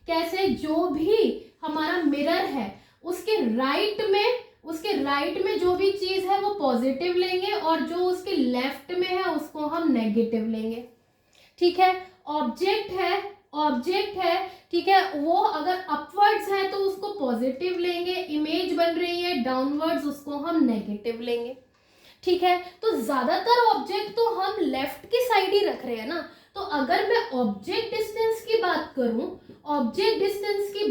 कैसे जो भी हमारा मिरर है उसके राइट में जो भी चीज है वो पॉजिटिव लेंगे और जो उसके लेफ्ट में है उसको हम नेगेटिव लेंगे, ठीक है. ऑब्जेक्ट है, ठीक है, वो अगर अपवर्ड्स है तो उसको पॉजिटिव लेंगे, इमेज बन रही है डाउनवर्ड्स, उसको हम नेगेटिव लेंगे, ठीक है. तो ज्यादातर ऑब्जेक्ट तो हम लेफ्ट की साइड ही रख रहे हैं ना, तो अगर मैं ऑब्जेक्ट डिस्टेंस की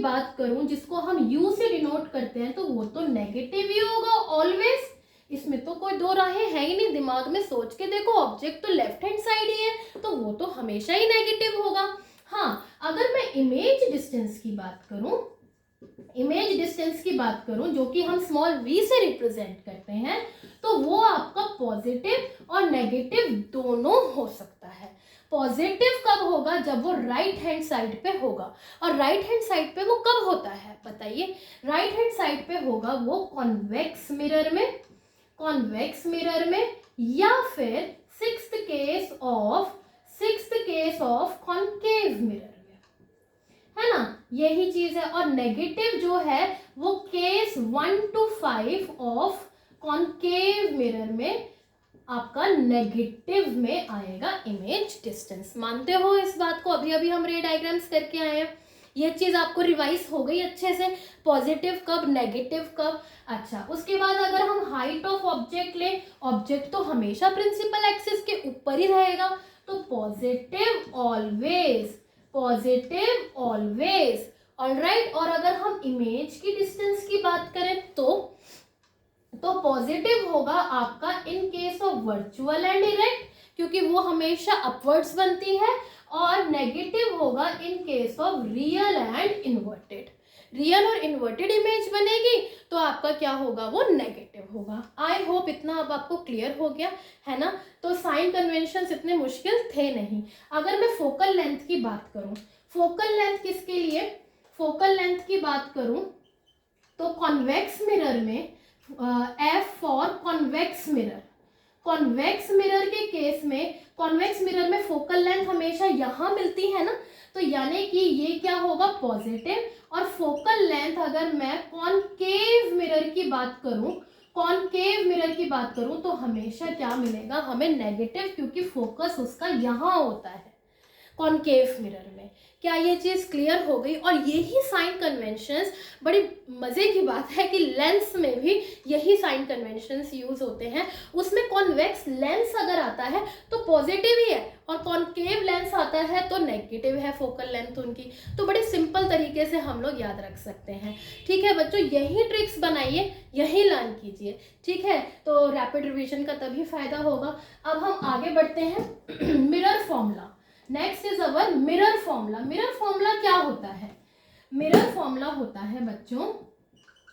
बात करूं जिसको हम यू से डिनोट करते हैं, तो वो तो नेगेटिव ही होगा ऑलवेज. इसमें तो कोई दो राहें है ही नहीं. दिमाग में सोच के देखो, ऑब्जेक्ट तो लेफ्ट हैंड साइड ही है, तो वो तो हमेशा ही नेगेटिव होगा. हाँ, अगर मैं इमेज डिस्टेंस की बात करूं जो कि हम स्मॉल v से रिप्रेजेंट करते हैं, तो वो आपका पॉजिटिव और नेगेटिव दोनों हो सकता है. पॉजिटिव कब होगा? जब वो राइट हैंड साइड पे होगा. और राइट हैंड साइड पे वो कब होता है बताइए? राइट हैंड साइड पे होगा वो कॉन्वेक्स मिरर में या फिर sixth case of concave mirror में, है ना, यही चीज है. और नेगेटिव जो है वो case 1 to 5 of concave mirror में आपका नेगेटिव में आएगा इमेज डिस्टेंस. मानते हो इस बात को? अभी हम रे डायग्राम्स करके आए हैं. ये चीज आपको रिवाइज हो गई अच्छे से, पॉजिटिव कब, नेगेटिव कब. अच्छा, उसके बाद अगर हम हाइट ऑफ ऑब्जेक्ट लें, ऑब्जेक्ट तो हमेशा प्रिंसिपल एक्सिस के ऊपर ही रहेगा, तो पॉजिटिव ऑलवेज. ऑलराइट. और अगर हम इमेज की डिस्टेंस की बात करें तो पॉजिटिव होगा आपका in case of virtual and erect, क्योंकि वो हमेशा अपवर्ड्स बनती है. और नेगेटिव होगा in case of real and inverted. Real और इन्वर्टेड इमेज बनेगी तो आपका क्या होगा? वो नेगेटिव होगा. आई होप इतना अब आपको क्लियर हो गया है ना. तो साइन कन्वेंशंस इतने मुश्किल थे नहीं. अगर मैं फोकल लेंथ की बात करूं, फोकल लेंथ किसके लिए? फोकल लेंथ की बात करूं तो कॉन्वेक्स मिरर में एफ फॉर कॉन्वेक्स मिरर के केस में, कॉन्वेक्स मिरर में फोकल लेंथ हमेशा यहां मिलती है ना, तो यानी कि ये क्या होगा? पॉजिटिव. और फोकल लेंथ अगर मैं कॉनकेव मिरर की बात करूं तो हमेशा क्या मिलेगा हमें? नेगेटिव, क्योंकि फोकस उसका यहां होता है कॉनकेव मिरर में. क्या ये चीज क्लियर हो गई? और यही साइन कन्वेंशंस, बड़ी मजे की बात है कि लेंस में भी यही साइन कन्वेंशंस यूज होते हैं. उसमें कॉन्वेक्स लेंस अगर आता है तो पॉजिटिव ही है, और कॉनकेव लेंस आता है तो नेगेटिव है फोकल लेंथ उनकी. तो बड़े सिंपल तरीके से हम लोग याद रख सकते हैं. ठीक है बच्चों, यही ट्रिक्स बनाइए, यही लर्न कीजिए, ठीक है. तो रैपिड रिवीजन का तभी फायदा होगा. अब हम आगे बढ़ते हैं. Mirror formula. Next is our mirror formula. Mirror formula क्या होता है? मिरर फॉर्मूला होता है बच्चों,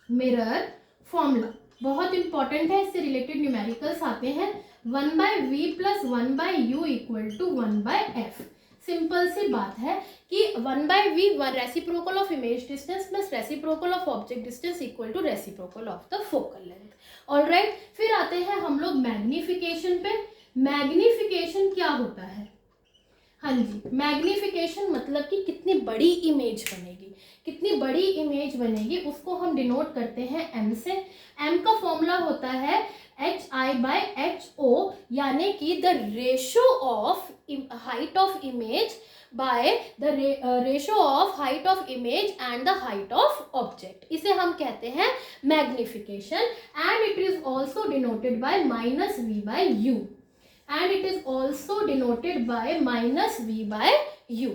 मिरर फॉर्मूला बहुत इंपॉर्टेंट है, इससे रिलेटेड न्यूमेरिकल्स आते हैं. 1/v + 1/u = 1/f. सिंपल सी बात है कि 1/v reciprocal of image distance plus reciprocal of object distance equal to reciprocal of the focal length. Alright. फिर आते हैं हम लोग मैग्निफिकेशन पे. मैग्निफिकेशन क्या होता है? हाँ जी, मैग्निफिकेशन मतलब कि कितनी बड़ी इमेज बनेगी, उसको हम डिनोट करते हैं m से. m का फॉर्मूला होता है hi/ho, यानी कि the ratio of height of image by the ratio of height of image and the height of object. इसे हम कहते हैं magnification. And it is also denoted by -v/u. And it is also denoted by -v/u.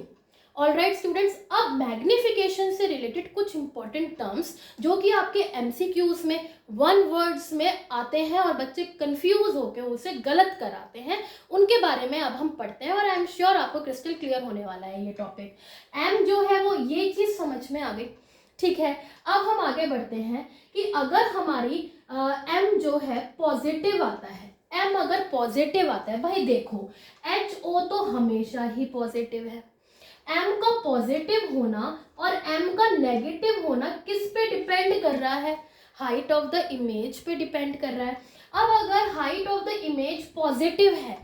Alright students, अब magnification से related कुछ important terms जो कि आपके MCQs में 1 वर्ड्स में आते हैं और बच्चे कंफ्यूज होकर उसे गलत कराते हैं, उनके बारे में अब हम पढ़ते हैं. और आई एम श्योर आपको क्रिस्टल क्लियर होने वाला है ये टॉपिक. M जो है वो ये चीज समझ में आ गई, ठीक है. अब हम आगे बढ़ते हैं कि अगर हमारी M जो है पॉजिटिव आता है, M अगर पॉजिटिव आता है, भाई देखो HO तो हमेशा ही पॉजिटिव है, m का पॉजिटिव होना और m का नेगेटिव होना किस पे डिपेंड कर रहा है? हाइट ऑफ द इमेज पे डिपेंड कर रहा है। अब अगर height of the image positive है,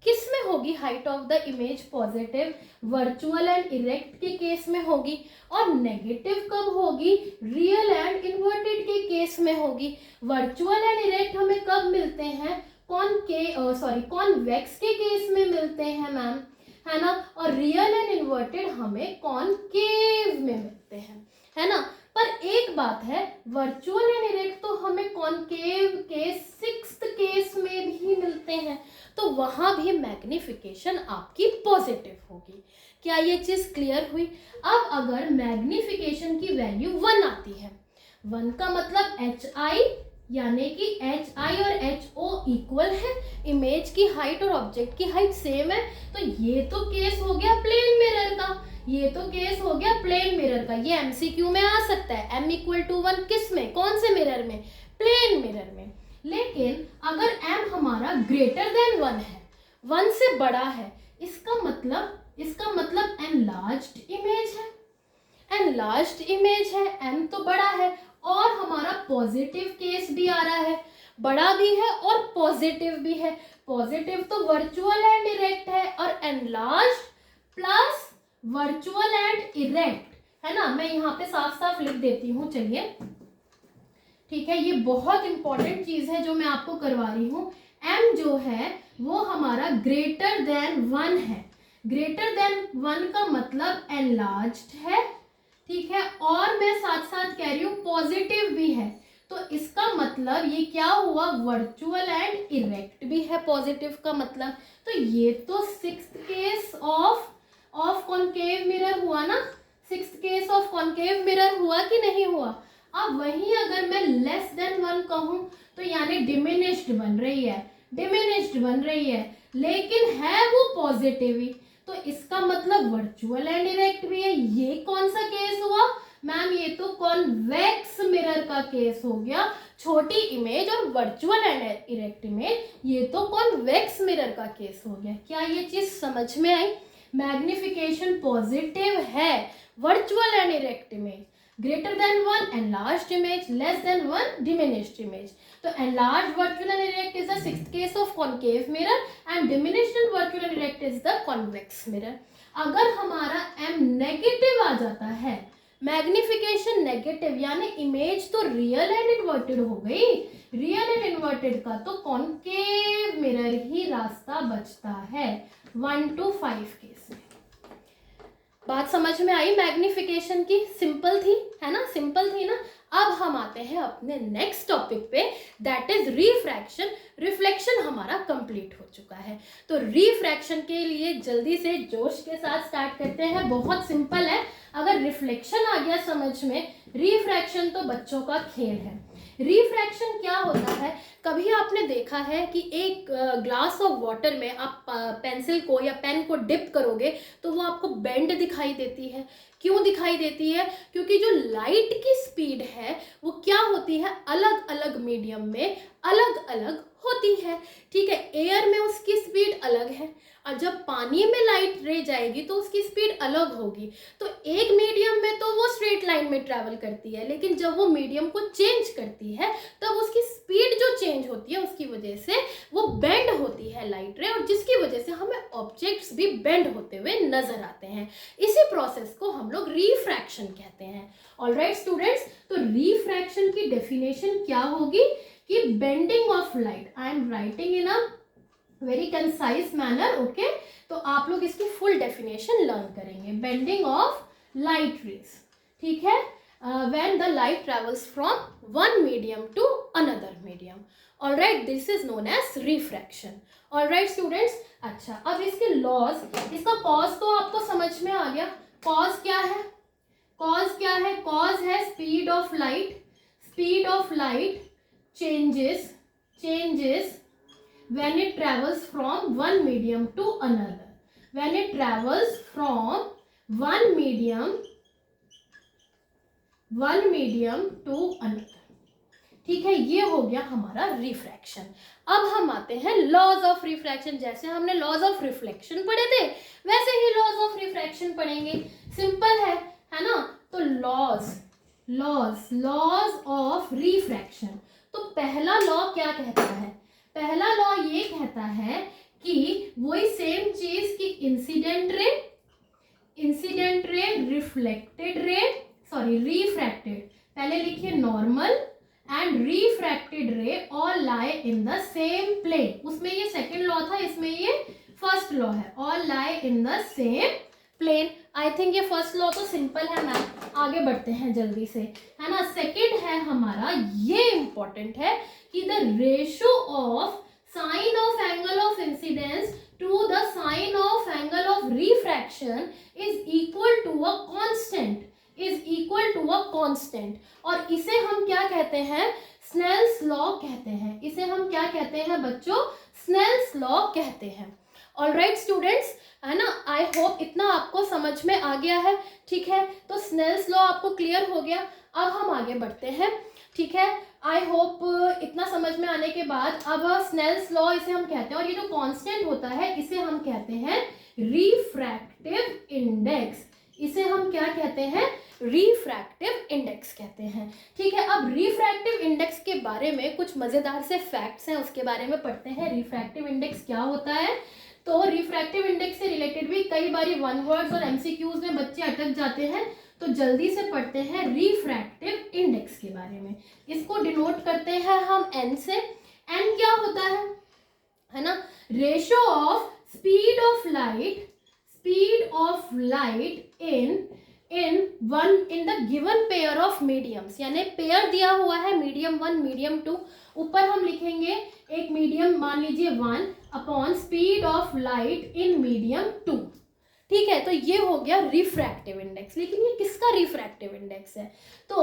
किस में होगी height of the image positive? Virtual and erect के केस में होगी। और नेगेटिव कब होगी? रियल एंड इन्वर्टेड के केस में होगी। वर्चुअल एंड इरेक्ट हमें कब मिलते हैं? कॉन्वेक्स के केस में मिलते हैं मैम, है ना। और रियल एंड इन्वर्टेड हमें कॉनकेव में मिलते हैं, है ना। पर एक बात है, वर्चुअल एंड इरेक्ट तो हमें कॉनकेव के 6th केस में भी मिलते हैं, तो वहां भी मैग्निफिकेशन आपकी पॉजिटिव होगी। क्या ये चीज क्लियर हुई? अब अगर मैग्निफिकेशन की वैल्यू 1 आती है, 1 का मतलब HI, यानी कि HI और HO इक्वल है, इमेज की हाइट और ऑब्जेक्ट की हाइट सेम है, तो ये तो केस हो गया प्लेन मिरर का, ये तो केस हो गया प्लेन मिरर का। ये MCQ में आ सकता है। m = 1 किस में? कौन से मिरर में? प्लेन मिरर में। लेकिन अगर m हमारा ग्रेटर देन 1 है, 1 से बड़ा है, इसका मतलब एनलार्ज्ड इमेज है, एनलार्ज्ड इमेज है, m तो बड़ा है और हमारा पॉजिटिव केस भी आ रहा है, बड़ा भी है और पॉजिटिव भी है। पॉजिटिव तो वर्चुअल एंड इरेक्ट है और enlarged plus virtual and erect, है ना। मैं यहाँ पे साफ साफ लिख देती हूँ, चलिए, ठीक है। ये बहुत इंपॉर्टेंट चीज है जो मैं आपको करवा रही हूँ। m जो है वो हमारा ग्रेटर देन 1 है। ग्रेटर देन 1 का मतलब एनलार्ज्ड है, ठीक है, और मैं साथ साथ कह रही हूँ पॉजिटिव भी है, तो इसका मतलब ये क्या हुआ? वर्चुअल एंड इरेक्ट भी है पॉजिटिव का मतलब। तो ये तो 6th case of concave mirror हुआ ना, 6th case of concave mirror हुआ कि नहीं हुआ? अब वहीं अगर मैं लेस देन 1 कहूं तो यानी डिमिनिश्ड बन रही है, डिमिनिश्ड बन रही है, लेकिन है वो पॉजिटिव ही, तो इसका मतलब वर्चुअल एंड इरेक्ट भी है। ये कौन सा केस हुआ मैम? ये तो कॉन्वेक्स मिरर का केस हो गया। छोटी इमेज और वर्चुअल एंड इरेक्ट इमेज, ये तो कॉन्वेक्स मिरर का केस हो गया। क्या ये चीज समझ में आई? मैग्निफिकेशन पॉजिटिव है, virtual and erect image, greater than 1 enlarged image, less than 1 diminished image. तो enlarged virtual and erect is the 6th case of concave mirror and diminished and virtual and erect is the convex mirror. अगर हमारा m negative आ जाता है, magnification negative, यानी image तो real and inverted हो गई, real and inverted का तो कॉन्केव मिरर ही रास्ता बचता है 1 to 5 केस में। बात समझ में आई मैग्निफिकेशन की? सिंपल थी, है ना, सिंपल थी ना। अब हम आते हैं अपने नेक्स्ट टॉपिक पे, दैट इज रिफ्रैक्शन। रिफ्लेक्शन हमारा कंप्लीट हो चुका है, तो रिफ्रैक्शन के लिए जल्दी से जोश के साथ स्टार्ट करते हैं। बहुत सिंपल है, अगर रिफ्लेक्शन आ गया समझ में, रिफ्रैक्शन तो बच्चों का खेल है। रिफ्रैक्शन क्या होता है? कभी आपने देखा है कि एक ग्लास ऑफ वाटर में आप पेंसिल को या पेन को डिप करोगे तो वो आपको बेंड दिखाई देती है। क्यों दिखाई देती है? क्योंकि जो लाइट की स्पीड है वो क्या होती है, अलग अलग मीडियम में अलग अलग होती है, ठीक है। एयर में उसकी स्पीड अलग है और जब पानी में लाइट रे जाएगी तो उसकी स्पीड अलग होगी। तो एक मीडियम में तो वो स्ट्रेट लाइन में ट्रैवल करती है, लेकिन जब वो मीडियम को चेंज करती है तब उसकी स्पीड जो चेंज होती है उसकी वजह से वो बेंड होती है लाइट रे, और जिसकी वजह से हमें ऑब्जेक्ट्स भी बेंड होते हुए नजर आते हैं। इसी प्रोसेस को हम लोग रिफ्रैक्शन कहते हैं। ऑलराइट स्टूडेंट्स, तो रिफ्रैक्शन की डेफिनेशन क्या होगी कि bending of light, I am writing in a very concise manner, okay. तो आप लोग इसकी फुल डेफिनेशन लर्न करेंगे। बेंडिंग ऑफ लाइट रेज, ठीक है, when the light travels from one medium to another medium. All right, this is known as refraction. All right students, अच्छा, अब इसके लॉज, इसका कॉज तो आपको समझ में आ गया। कॉज क्या है? कॉज क्या है? कॉज है speed of light. Speed of light changes when it travels from one medium to another. When it travels from one medium to another, ठीक है, ये हो गया हमारा रिफ्रैक्शन। अब हम आते हैं लॉज ऑफ रिफ्रैक्शन। जैसे हमने लॉज ऑफ रिफ्लेक्शन पढ़े थे वैसे ही लॉज ऑफ रिफ्रैक्शन पढ़ेंगे। सिंपल है ना। तो लॉज ऑफ रिफ्रैक्शन। तो पहला लॉ क्या कहता है? पहला लॉ ये कहता है कि वही सेम चीज की incident ray, reflected ray, sorry refracted, पहले लिखिए normal and refracted ray all lie in the same plane. उसमें ये सेकेंड लॉ था, इसमें ये फर्स्ट लॉ है, all lie in the same plane. I think ये फर्स्ट लॉ तो सिंपल है मैम, आगे बढ़ते हैं जल्दी से, है ना। सेकेंड है हमारा, ये इंपॉर्टेंट है कि the ratio of sine of angle of incidence to the sine of angle of refraction is equal to a constant, और इसे हम क्या कहते हैं? स्नेल्स लॉ कहते हैं। इसे हम क्या कहते हैं बच्चों? स्नेल्स लॉ कहते हैं। ऑलराइट स्टूडेंट्स, है ना। आई होप इतना आपको समझ में आ गया है, ठीक है। तो स्नेल्स लॉ आपको क्लियर हो गया। अब हम आगे बढ़ते हैं, ठीक है। आई होप इतना समझ में आने के बाद अब स्नेल्स लॉ इसे हम कहते हैं, और ये जो कांस्टेंट होता है इसे हम कहते हैं रिफ्रैक्टिव इंडेक्स। इसे हम क्या कहते हैं? रिफ्रैक्टिव इंडेक्स कहते हैं, ठीक है। अब रिफ्रैक्टिव इंडेक्स के बारे में कुछ मजेदार से फैक्ट्स हैं, उसके बारे में पढ़ते हैं। रिफ्रैक्टिव इंडेक्स क्या होता है? तो रिफ्रैक्टिव इंडेक्स से रिलेटेड भी कई बार वन वर्ड्स और एमसीक्यूज में बच्चे अटक जाते हैं, तो जल्दी से पढ़ते हैं रिफ्रैक्टिव इंडेक्स के बारे में। इसको डिनोट करते हैं हम एन से। एन क्या होता है ना? Ratio of speed of light in the given pair of mediums, यानी पेयर दिया हुआ है मीडियम 1 मीडियम 2, ऊपर हम लिखेंगे एक मीडियम मान लीजिए 1 upon speed of light in medium 2, ठीक है। तो ये हो गया रिफ्रैक्टिव इंडेक्स। लेकिन ये किसका रिफ्रैक्टिव इंडेक्स है? तो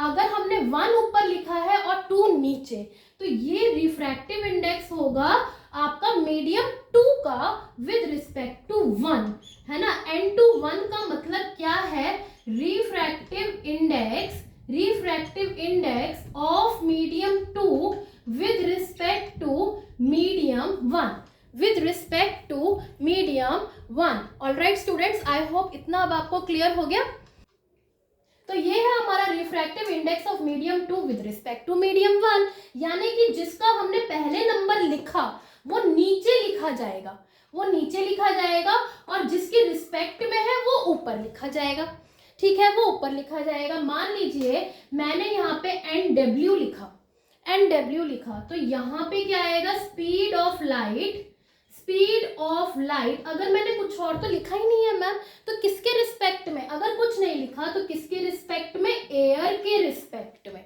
अगर हमने 1 ऊपर लिखा है और 2 नीचे, तो ये रिफ्रैक्टिव इंडेक्स होगा आपका मीडियम 2 का विद रिस्पेक्ट टू 1, है ना। n/1 का मतलब क्या है? Refractive index of medium 2 with respect to medium 1 alright students, I hope इतना अब आपको क्लियर हो गया। तो ये है हमारा refractive index of medium 2 with respect to medium 1, यानी कि जिसका हमने पहले नंबर लिखा वो नीचे लिखा जाएगा, और जिसके रिस्पेक्ट में है वो ऊपर लिखा जाएगा, ठीक है। वो ऊपर लिखा जाएगा। मान लीजिए मैंने यहाँ पे NW लिखा, तो यहाँ पे क्या आएगा? Speed of light. अगर मैंने कुछ और तो लिखा ही नहीं है मैम, तो किसके रिस्पेक्ट में? अगर कुछ नहीं लिखा तो किसके रिस्पेक्ट में? एयर के रिस्पेक्ट में,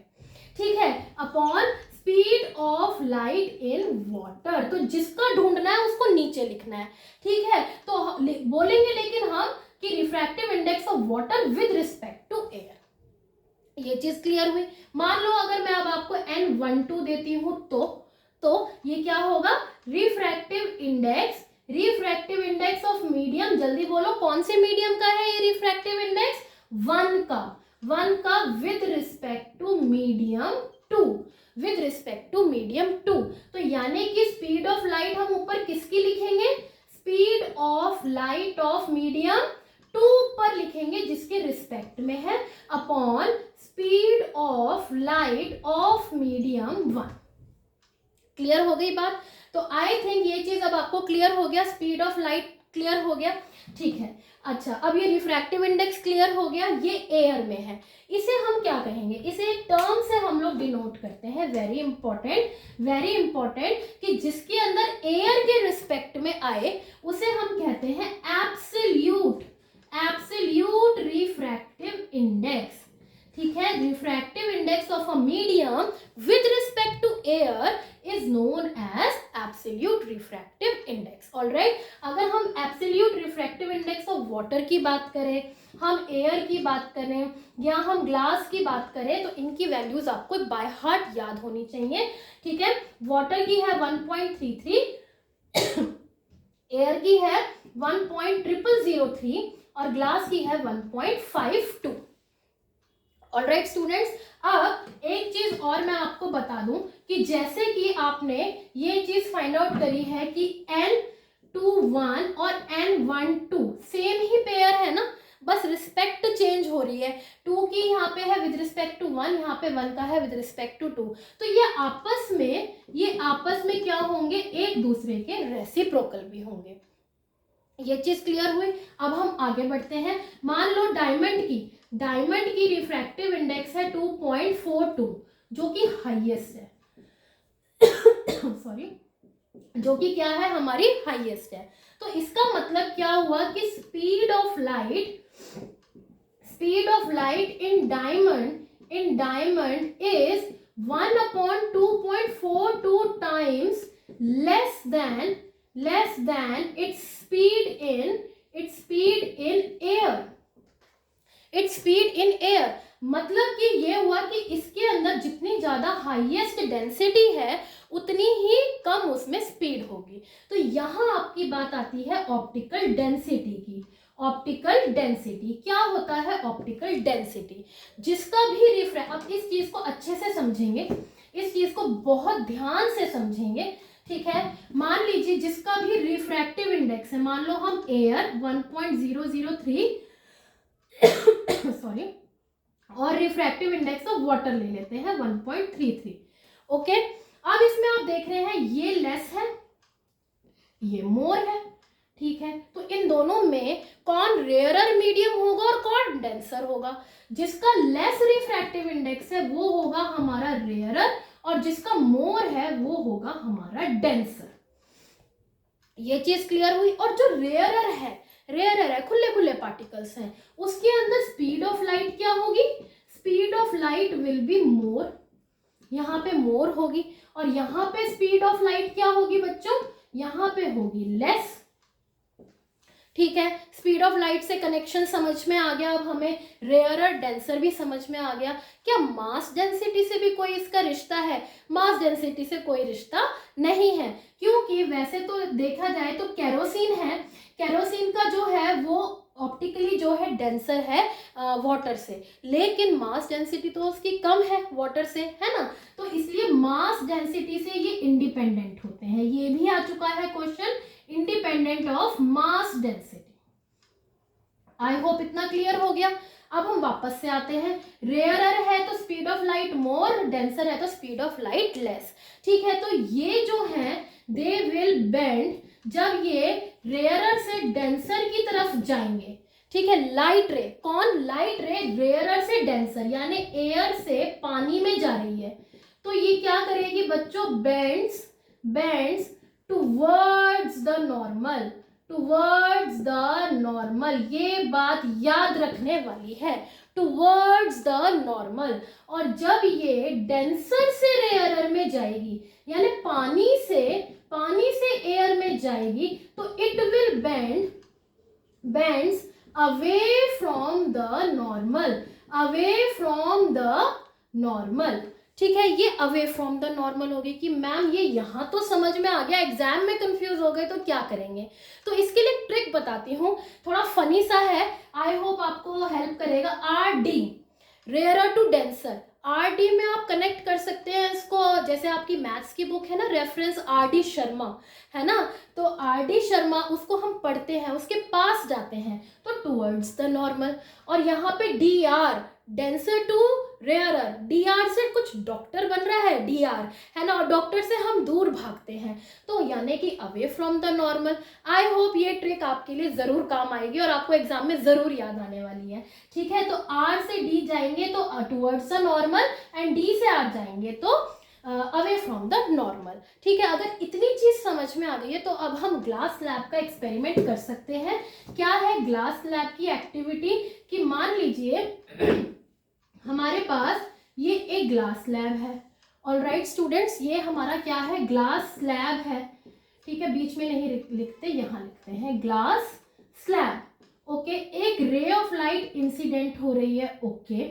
ठीक है। Upon speed of light in water, तो जिसका ढूंढना है उसको नीचे लिखना है, ठीक है। तो बोलेंगे लेकिन हम कि refractive index of water with respect to air. ये चीज क्लियर हुई। मान लो अगर मैं अब आपको N12 देती हूं तो ये क्या होगा? रिफ्रैक्टिव इंडेक्स ऑफ मीडियम, जल्दी बोलो कौन से मीडियम का है ये रिफ्रैक्टिव इंडेक्स? 1 का विद रिस्पेक्ट टू मीडियम 2, तो यानी कि स्पीड ऑफ लाइट हम ऊपर किसकी लिखेंगे? Speed of light of medium 2 पर लिखेंगे जिसके रिस्पेक्ट में है, upon speed of light of medium 1। Clear हो गई बात? तो आई थिंक ये चीज अब आपको क्लियर हो गया, स्पीड ऑफ लाइट क्लियर हो गया, ठीक है। अच्छा, अब ये रिफ्रैक्टिव इंडेक्स क्लियर हो गया, ये एयर में है। इसे हम क्या कहेंगे? इसे एक टर्म से हम लोग डिनोट करते हैं, वेरी इंपॉर्टेंट, कि जिसके अंदर एयर के रिस्पेक्ट में आए उसे हम कहते हैं एब्सोल्यूट रिफ्रैक्टिव इंडेक्स, ठीक है। Refractive index of a medium with respect to air is known as absolute refractive index. Alright, अगर हम absolute refractive index of water की बात करें, हम एयर की बात करें, या हम ग्लास की बात करें, तो इनकी वैल्यूज आपको बाय हार्ट याद होनी चाहिए, ठीक है। वाटर की है 1.33, एयर की है 1.0003 और ग्लास की है 1.52। ऑलराइट स्टूडेंट्स, अब एक चीज और मैं आपको बता दूं कि जैसे कि आपने ये चीज फाइंड आउट करी है कि N21 और N12 सेम ही पेयर है ना, बस रिस्पेक्ट चेंज हो रही है। 2 की यहाँ पे है विद रिस्पेक्ट टू 1, यहाँ पे 1 का है विद रिस्पेक्ट टू 2, तो ये आपस में क्या होंगे, एक दूसरे के रेसिप्रोकल भी होंगे। ये चीज क्लियर हुई। अब हम आगे बढ़ते हैं। मान लो डायमंड की रिफ्रैक्टिव इंडेक्स है 2.42 जो कि हाईएस्ट है सॉरी, जो कि क्या है, हमारी हाईएस्ट है। तो इसका मतलब क्या हुआ कि speed of light in diamond is 1/2.42 times less than its speed in air। मतलब कि ये हुआ कि इसके अंदर जितनी ज्यादा हाईएस्ट डेंसिटी है उतनी ही कम उसमें स्पीड होगी। तो यहाँ आपकी बात आती है ऑप्टिकल डेंसिटी की। ऑप्टिकल डेंसिटी क्या होता है? ऑप्टिकल डेंसिटी जिसका भी रिफ्रैक्ट, अब इस चीज को अच्छे से समझेंगे, इस चीज को बहुत ध्यान से समझेंगे, ठीक है। मान लीजिए जिसका भी रिफ्रैक्टिव इंडेक्स है, मान लो हम एयर 1.003 सॉरी, और रिफ्रैक्टिव इंडेक्स ऑफ वाटर ले लेते हैं 1.33। ओके, अब इसमें आप देख रहे हैं ये लेस है, ये मोर है, ठीक है। तो इन दोनों में कौन रेयरर मीडियम होगा और कौन डेंसर होगा? जिसका लेस रिफ्रैक्टिव इंडेक्स है वो होगा हमारा रेयरर, और जिसका मोर है वो होगा हमारा डेंसर। ये चीज क्लियर हुई। और जो रेयरर है खुले पार्टिकल्स हैं, उसके अंदर स्पीड ऑफ लाइट क्या होगी? Speed of light will be more, यहाँ पे मोर होगी, और यहाँ पे स्पीड ऑफ लाइट क्या होगी बच्चों? यहाँ पे होगी लेस, ठीक है। स्पीड ऑफ लाइट से कनेक्शन समझ में आ गया। अब हमें रेयरर डेंसर भी समझ में आ गया। क्या मास डेंसिटी से भी कोई इसका रिश्ता है? मास डेंसिटी से कोई रिश्ता नहीं है, क्योंकि वैसे तो देखा जाए तो केरोसिन है, केरोसिन का जो है वो ऑप्टिकली जो है डेंसर है वाटर से, लेकिन मास डेंसिटी तो उसकी कम है वाटर से, है ना। तो इसलिए मास डेंसिटी से ये इंडिपेंडेंट होते हैं। ये भी आ चुका है question, independent of mass density. I hope इतना क्लियर हो गया। अब हम वापस से आते हैं। रेयरर है तो speed of light more, denser है तो स्पीड ऑफ लाइट लेस, ठीक है। तो ये जो है दे विल बेंड, जब ये रेयरर से डेंसर की तरफ जाएंगे, ठीक है। लाइट रे, कौन? लाइट रे रेयरर से डेंसर यानी एयर से पानी में जा रही है, तो ये क्या करेगी बच्चों? Bends towards the normal. ये बात याद रखने वाली है, टुवर्ड्स द नॉर्मल। और जब ये डेंसर से रेयरर में जाएगी, यानी पानी से एयर में जाएगी, तो it will bends away from the normal, ठीक है। ये अवे फ्रॉम द नॉर्मल होगी कि मैम ये यहाँ तो समझ में आ गया, एग्जाम में कंफ्यूज हो गए तो क्या करेंगे? तो इसके लिए ट्रिक बताती हूँ, थोड़ा फनी सा है, आई होप आपको हेल्प करेगा। RD rarer to denser, RD में आप कनेक्ट कर सकते हैं इसको, जैसे आपकी मैथ्स की बुक है ना, रेफरेंस RD शर्मा है ना, तो RD शर्मा उसको हम पढ़ते हैं, उसके पास जाते हैं तो टुवर्ड्स द नॉर्मल। और यहाँ पे DR denser to rarer, DR से कुछ डॉक्टर बन रहा है, DR है ना, और डॉक्टर से हम दूर भागते हैं, तो यानी कि away from the normal. I hope ये ट्रिक आपके लिए जरूर काम आएगी और आपको एग्जाम में जरूर याद आने वाली है, ठीक है। तो R से D जाएंगे तो towards the normal, and D से R जाएंगे तो अवे फ्रॉम द नॉर्मल, ठीक है। अगर इतनी चीज समझ में आ गई है तो अब हम ग्लास स्लैब का एक्सपेरिमेंट कर सकते हैं। क्या है ग्लास स्लैब की एक्टिविटी? कि मान लीजिए हमारे पास ये एक ग्लास स्लैब है। ऑलराइट स्टूडेंट्स, ये हमारा क्या है? ग्लास स्लैब है, ठीक है। बीच में नहीं लिखते, यहाँ लिखते हैं ग्लास स्लैब। ओके, एक रे ऑफ लाइट इंसिडेंट हो रही है, ओके,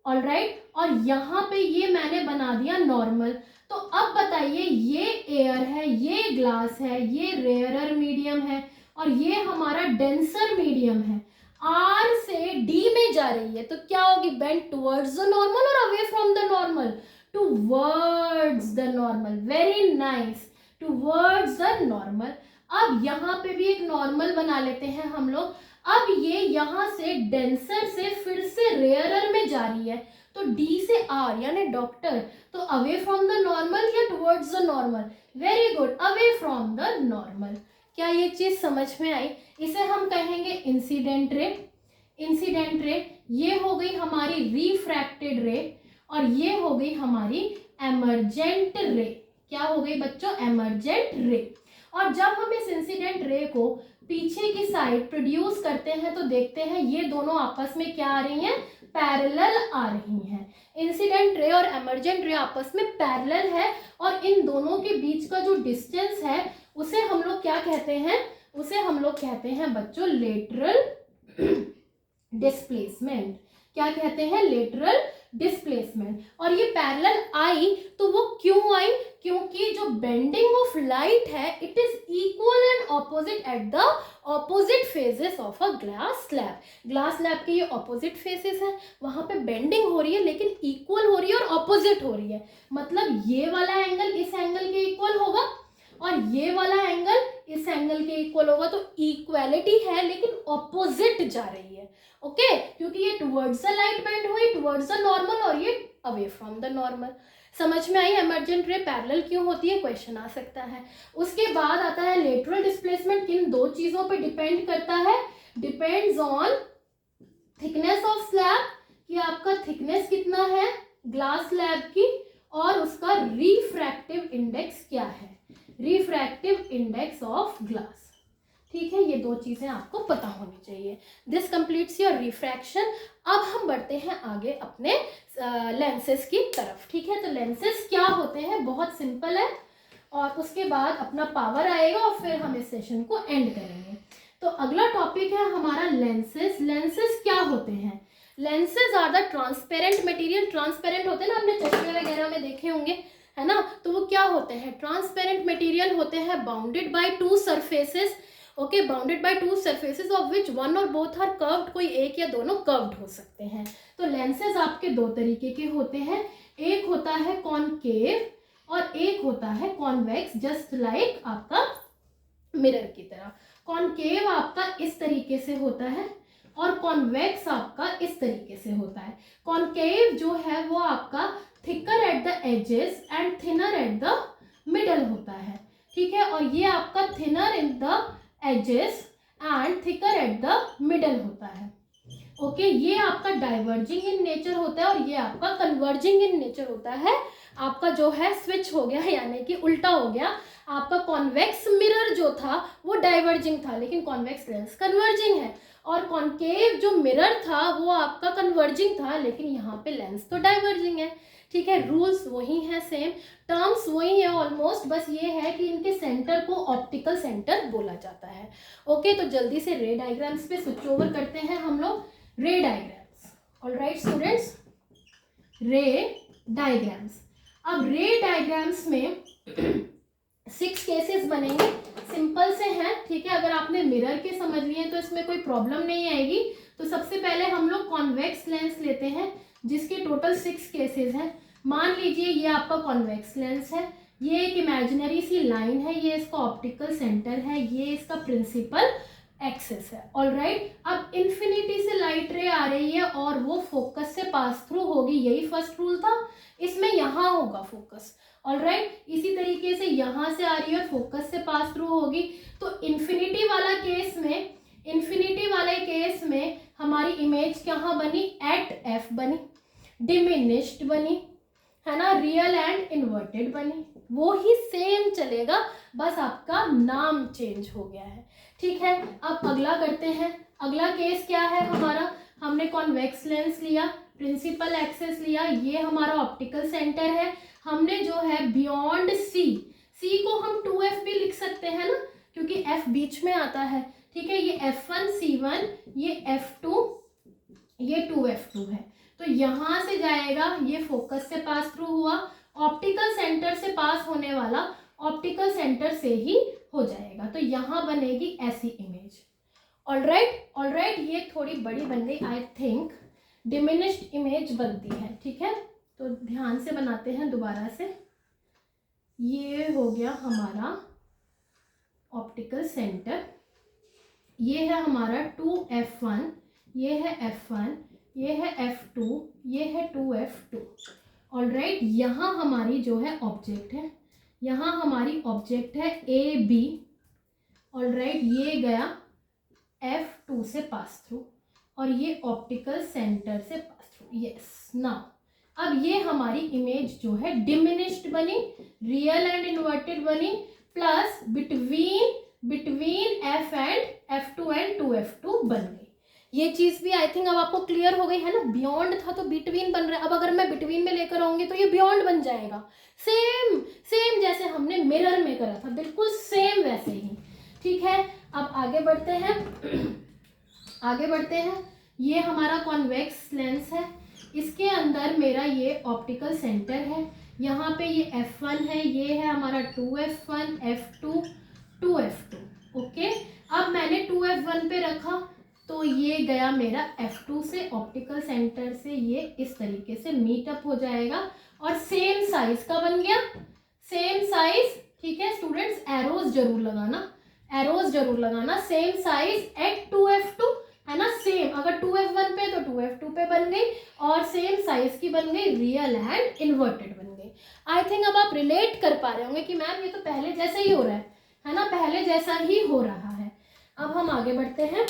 ऑलराइट। और यहाँ पे ये मैंने बना दिया नॉर्मल। तो अब बताइए, ये एयर है, ये ग्लास है, ये रेयरर मीडियम है, और ये हमारा डेंसर मीडियम है। आर से डी में जा रही है तो क्या होगी, बेंड टुवर्ड्स द नॉर्मल और away from the normal, towards the normal, very nice, towards the normal. अब यहाँ पे भी एक नॉर्मल बना लेते हैं हम लोग। अब ये यहाँ से डेंसर से फिर से रेयरर में जा रही है तो डी से आर यानी डॉक्टर, तो अवे फ्रॉम द नॉर्मल या towards the normal, very good, away from the normal. क्या ये चीज समझ में आई? इसे हम कहेंगे इंसिडेंट रे। इंसिडेंट रे ये हो गई हमारी रिफ्रैक्टेड रे और ये हो गई हमारी एमर्जेंट रे। क्या हो गई बच्चों? एमर्जेंट रे। और जब हम इस इंसिडेंट रे को पीछे की साइड प्रोड्यूस करते हैं तो देखते हैं ये दोनों आपस में क्या आ रही हैं, पैरेलल आ रही हैं। इंसिडेंट रे और एमर्जेंट रे आपस में पैरेलल है और इन दोनों के बीच का जो डिस्टेंस है उसे हम लोग क्या कहते हैं, उसे हम लोग कहते हैं बच्चों लेटरल डिस्प्लेसमेंट। क्या कहते हैं? Lateral displacement. और ये पैरेलल आई तो वो क्यों आई? क्योंकि जो बेंडिंग ऑफ लाइट है it is equal and opposite at the opposite phases of a glass slab. Glass slab के ये ऑपोजिट फेसेस हैं, वहां पे बेंडिंग हो रही है लेकिन इक्वल हो रही है और ऑपोजिट हो रही है। मतलब ये वाला एंगल इस एंगल के इक्वल होगा और ये वाला एंगल इस एंगल के इक्वल होगा, तो इक्वालिटी है लेकिन ऑपोजिट जा रही है। ओके क्योंकि ये टुवर्ड्स द लाइट बेंड हुई, टुवर्ड्स द नॉर्मल, और ये अवे फ्रॉम द नॉर्मल। समझ में आई एमर्जेंट रे पैरेलल क्यों होती है? क्वेश्चन आ सकता है। उसके बाद आता है लेटरल डिस्प्लेसमेंट। किन दो चीजों पे डिपेंड करता है? Depends on thickness of slab, कि आपका थिकनेस कितना है ग्लास स्लैब की, और उसका रिफ्रैक्टिव इंडेक्स क्या है, रिफ्रैक्टिव इंडेक्स ऑफ ग्लास। ठीक है, ये दो चीजें आपको पता होनी चाहिए। This completes your refraction. अब हम बढ़ते हैं आगे अपने लेंसेज की तरफ। ठीक है, तो लेंसेज क्या होते हैं? बहुत सिंपल है, और उसके बाद अपना पावर आएगा और फिर हम इस सेशन को एंड करेंगे। तो अगला टॉपिक है हमारा लेंसेज। लेंसेज क्या होते हैं? Lenses are the transparent material. Transparent होते हैं ना, आपने चश्मे वगैरह में देखे होंगे, है ना? तो वो क्या होते हैं? ट्रांसपेरेंट मटेरियल होते हैं, bounded by two surfaces. Okay, bounded by two surfaces of which one और बोथ आर कर्व्ड। कोई एक या दोनों कर्व्ड हो सकते हैं। तो लेंसेज आपके दो तरीके के होते हैं, एक होता है कॉनकेव और एक होता है कॉन्वेक्स, जस्ट लाइक आपका मिरर की तरह। कॉनकेव आपका इस तरीके से होता है और कॉन्वेक्स आपका इस तरीके से होता है। कॉनकेव जो है वो आपका thicker at the edges and thinner at the middle होता है। ठीक है, और ये आपका thinner in the edges and thicker at the middle होता है। ओके, ये आपका डाइवर्जिंग इन नेचर होता है और ये आपका कन्वर्जिंग इन नेचर होता है। आपका जो है स्विच हो गया, यानी कि उल्टा हो गया। आपका कॉन्वेक्स मिरर जो था वो डाइवर्जिंग था लेकिन कॉन्वेक्स लेंस कन्वर्जिंग है, और कॉन्केव जो मिरर था वो आपका कन्वर्जिंग था लेकिन यहाँ पे लेंस तो डाइवर्जिंग है। ठीक है, रूल्स वही हैं, सेम टर्म्स वही है ऑलमोस्ट, बस ये है कि इनके सेंटर को ऑप्टिकल सेंटर बोला जाता है। ओके, तो जल्दी से रे डायग्राम्स पे स्विच ओवर करते हैं हम लोग। रे डायग्राम्स, ऑलराइट स्टूडेंट्स, रे डायग्राम्स। अब रे डायग्राम्स में 6 केसेस बनेंगे, सिंपल से हैं। ठीक है, अगर आपने मिरर के समझ लिए तो इसमें कोई प्रॉब्लम नहीं आएगी। तो सबसे पहले हम लोग कॉन्वेक्स लेंस लेते हैं जिसके टोटल 6 केसेस हैं। मान लीजिए ये आपका कॉन्वेक्स लेंस है, ये एक इमेजिनरी सी लाइन है, ये इसका ऑप्टिकल सेंटर है, ये इसका प्रिंसिपल एक्सिस है। ऑलराइट, अब इन्फिनिटी से लाइट रे आ रही है और वो फोकस से पास थ्रू होगी, यही फर्स्ट रूल था। इसमें यहाँ होगा फोकस। ऑलराइट, इसी तरीके से यहाँ से आ रही है और फोकस से पास थ्रू होगी। तो इन्फिनिटी वाले केस में हमारी इमेज कहाँ बनी? एट एफ बनी, डिमिनिश्ड बनी, है ना, रियल एंड इन्वर्टेड बनी। वो ही सेम चलेगा, बस आपका नाम चेंज हो गया है। ठीक है, अब अगला करते हैं। अगला केस क्या है हमारा? हमने कॉन्वेक्स लेंस लिया, प्रिंसिपल एक्सिस लिया, ये हमारा ऑप्टिकल सेंटर है। हमने जो है बियॉन्ड सी को हम 2f भी लिख सकते हैं ना, क्योंकि f बीच में आता है। ठीक है, ये f1 c1, ये f2, ये 2f2 है। तो यहाँ से जाएगा, ये फोकस से पास थ्रू हुआ, ऑप्टिकल सेंटर से पास होने वाला ऑप्टिकल सेंटर से ही हो जाएगा। तो यहाँ बनेगी ऐसी इमेज। ऑलराइट, ये थोड़ी बड़ी बन गई, आई थिंक डिमिनिश्ड इमेज बनती है, ठीक है। तो ध्यान से बनाते हैं दोबारा से। ये हो गया हमारा ऑप्टिकल सेंटर, ये है हमारा 2f1, ये है f1, ये है f2, ये है 2f2। ऑलराइट, यहाँ हमारी जो है ऑब्जेक्ट है, यहाँ हमारी ऑब्जेक्ट है AB। ऑलराइट, ये गया f2 से पास थ्रू और ये ऑप्टिकल सेंटर से पास थ्रू। यस, नाउ अब ये हमारी इमेज जो है डिमिनिश्ड बनी, रियल एंड इन्वर्टेड बनी, plus between f and f2 and 2f2 बन गई। ये चीज भी आई थिंक अब आपको क्लियर हो गई है ना। बियॉन्ड था तो बिटवीन बन रहा है, अब अगर मैं बिटवीन में लेकर आऊंगी तो ये बियॉन्ड बन जाएगा। सेम जैसे हमने मिरर में करा था, बिल्कुल सेम वैसे ही, ठीक है। अब आगे बढ़ते हैं। ये हमारा कॉन्वेक्स लेंस है, इसके अंदर मेरा ये ऑप्टिकल सेंटर है, यहाँ पे ये f1 है, ये है हमारा 2f1, f2, 2f2। ओके, अब मैंने 2f1 पे रखा तो ये गया मेरा f2 से, ऑप्टिकल सेंटर से ये इस तरीके से मीटअप हो जाएगा और सेम साइज का बन गया, सेम साइज, ठीक है स्टूडेंट्स। एरोज जरूर लगाना, सेम साइज एट 2f2, है ना। सेम, अगर 2f1 पे तो 2f2 पे बन गई और सेम साइज की बन गई, रियल एंड इन्वर्टेड बन गई। आई थिंक अब आप रिलेट कर पा रहे होंगे कि मैम ये तो पहले जैसा ही हो रहा है ना, पहले जैसा ही हो रहा है। अब हम आगे बढ़ते हैं।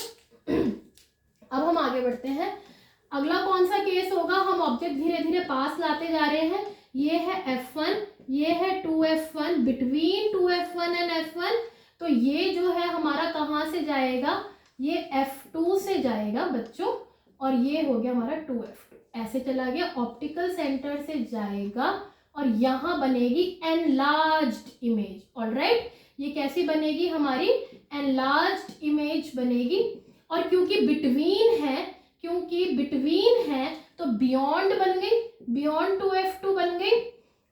अगला कौन सा केस होगा, हम ऑब्जेक्ट धीरे धीरे पास लाते जा रहे हैं। ये है f1, ये है 2f1, between 2f1 and f1, तो ये जो है हमारा कहाँ से जाएगा, ये f2 से जाएगा बच्चों, और ये हो गया हमारा 2f2, ऐसे चला गया, ऑप्टिकल सेंटर से जाएगा और यहाँ बनेगी एनलार्ज्ड इमेज। ऑलराइट, ये कैसी बनेगी, हमारी एनलार्ज्ड इमेज बनेगी। और क्योंकि बिटवीन है तो बियॉन्ड बन गई, बियॉन्ड 2f2 बन गई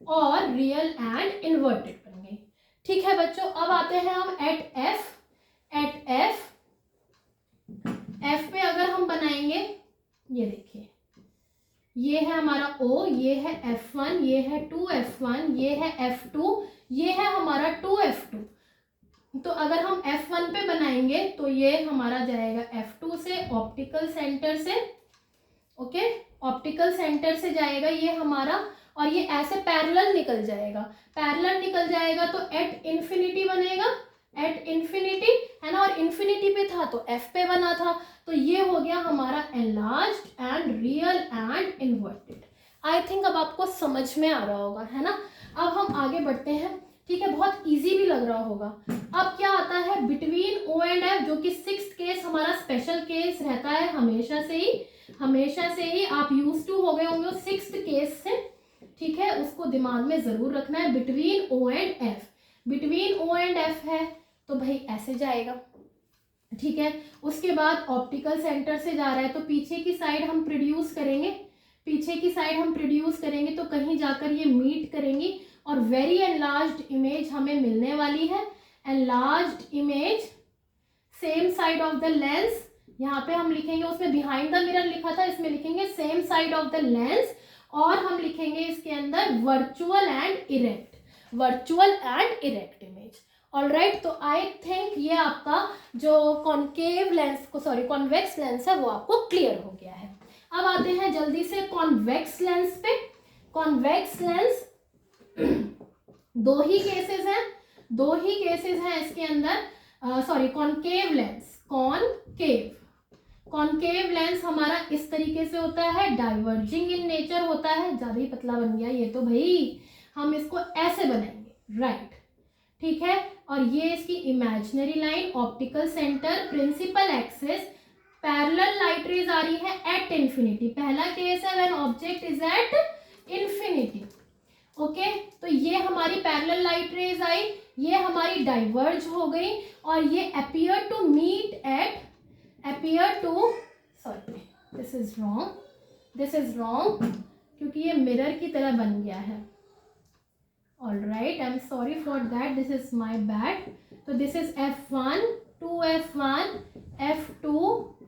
और रियल एंड इन्वर्टेड बन गई। ठीक है बच्चों, अब आते हैं हम एट एफ पे अगर हम बनाएंगे, ये देखिए, ये है हमारा O, ये है f1, ये है 2f1, ये है f2, ये है हमारा 2f2। तो अगर हम f1 पे बनाएंगे तो ये हमारा जाएगा f2 से, ऑप्टिकल सेंटर से, ओके, ऑप्टिकल सेंटर से जाएगा ये हमारा, और ये ऐसे पैरेलल निकल जाएगा तो एट इन्फिनिटी बनेगा, एट इन्फिनिटी, है ना, और इन्फिनिटी पे था तो f पे बना था, तो ये हो गया हमारा enlarged and real and inverted. I think अब आपको समझ में आ रहा होगा, है ना। अब हम आगे बढ़ते हैं, ठीक है, बहुत इजी भी लग रहा होगा। अब क्या आता है, बिटवीन O एंड F, जो कि 6th केस हमारा स्पेशल केस रहता है हमेशा से ही आप यूज टू हो गए होंगे 6th केस से, ठीक है, उसको दिमाग में जरूर रखना है। Between O and F, between O and F है तो भाई ऐसे जाएगा, ठीक है। उसके बाद ऑप्टिकल सेंटर से जा रहा है तो पीछे की साइड हम प्रोड्यूस करेंगे, तो कहीं जाकर ये मीट करेंगी और वेरी एनलार्ज्ड इमेज हमें मिलने वाली है। Enlarged image, same side of the lens, यहाँ पे हम लिखेंगे, उसमें बिहाइंड द मिरर लिखा था, इसमें लिखेंगे same side of the lens, और हम लिखेंगे इसके अंदर virtual and erect image. Alright, तो आई थिंक ये आपका जो कॉन्वेक्स लेंस है वो आपको क्लियर हो गया है। अब आते हैं जल्दी से कॉन्वेक्स लेंस पे। कॉन्वेक्स लेंस दो ही केसेस हैं इसके अंदर, कॉन्केव लेंस हमारा इस तरीके से होता है, डाइवर्जिंग इन नेचर होता है, ज्यादा ही पतला बन गया ये तो भाई, हम इसको ऐसे बनाएंगे, राइट, ठीक है। और ये इसकी imaginary line, optical centre, principal axis, parallel light rays आ रही है एट इन्फिनिटी। पहला केस है when object is at infinity, okay, तो ये हमारी पैरेलल लाइट रेज आई, ये हमारी डाइवर्ज हो गई, और ये दिस इज रॉन्ग क्योंकि ये मिरर की तरह बन गया है। Alright, I am sorry for that, this is my bad. तो this is f1, 2f1, F2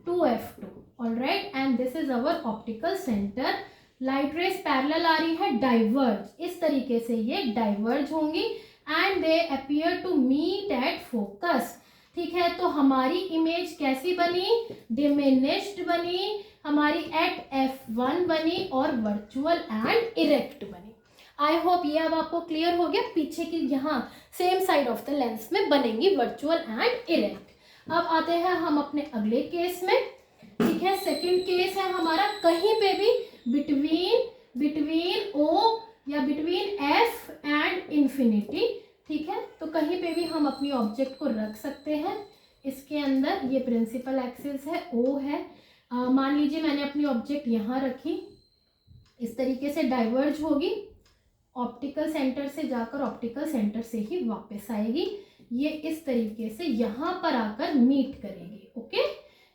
to F2, alright, and this is our optical centre. Light rays parallel आ रही है, डाइवर्ज, इस तरीके से ये डाइवर्ज होंगी and they appear to meet at focus. ठीक है, तो हमारी इमेज कैसी बनी, डिमिनिश्ड बनी, हमारी एट F1 बनी और वर्चुअल एंड इरेक्ट बनी. आई होप ये अब आपको क्लियर हो गया. पीछे की यहाँ same side of the lens में बनेंगी वर्चुअल एंड इरेक्ट. अब आते हैं हम अपने अगले केस में. ठीक है, सेकंड केस है हमारा, कहीं पे भी बिटवीन O या बिटवीन F एंड इंफिनिटी. ठीक है, तो कहीं पे भी हम अपनी ऑब्जेक्ट को रख सकते हैं. इसके अंदर ये प्रिंसिपल एक्सिस है, O है. मान लीजिए मैंने अपनी ऑब्जेक्ट यहाँ रखी, इस तरीके से डाइवर्ज होगी, ऑप्टिकल सेंटर से जाकर ऑप्टिकल सेंटर से ही वापस आएगी. ये इस तरीके से यहाँ पर आकर मीट करेगी. ओके,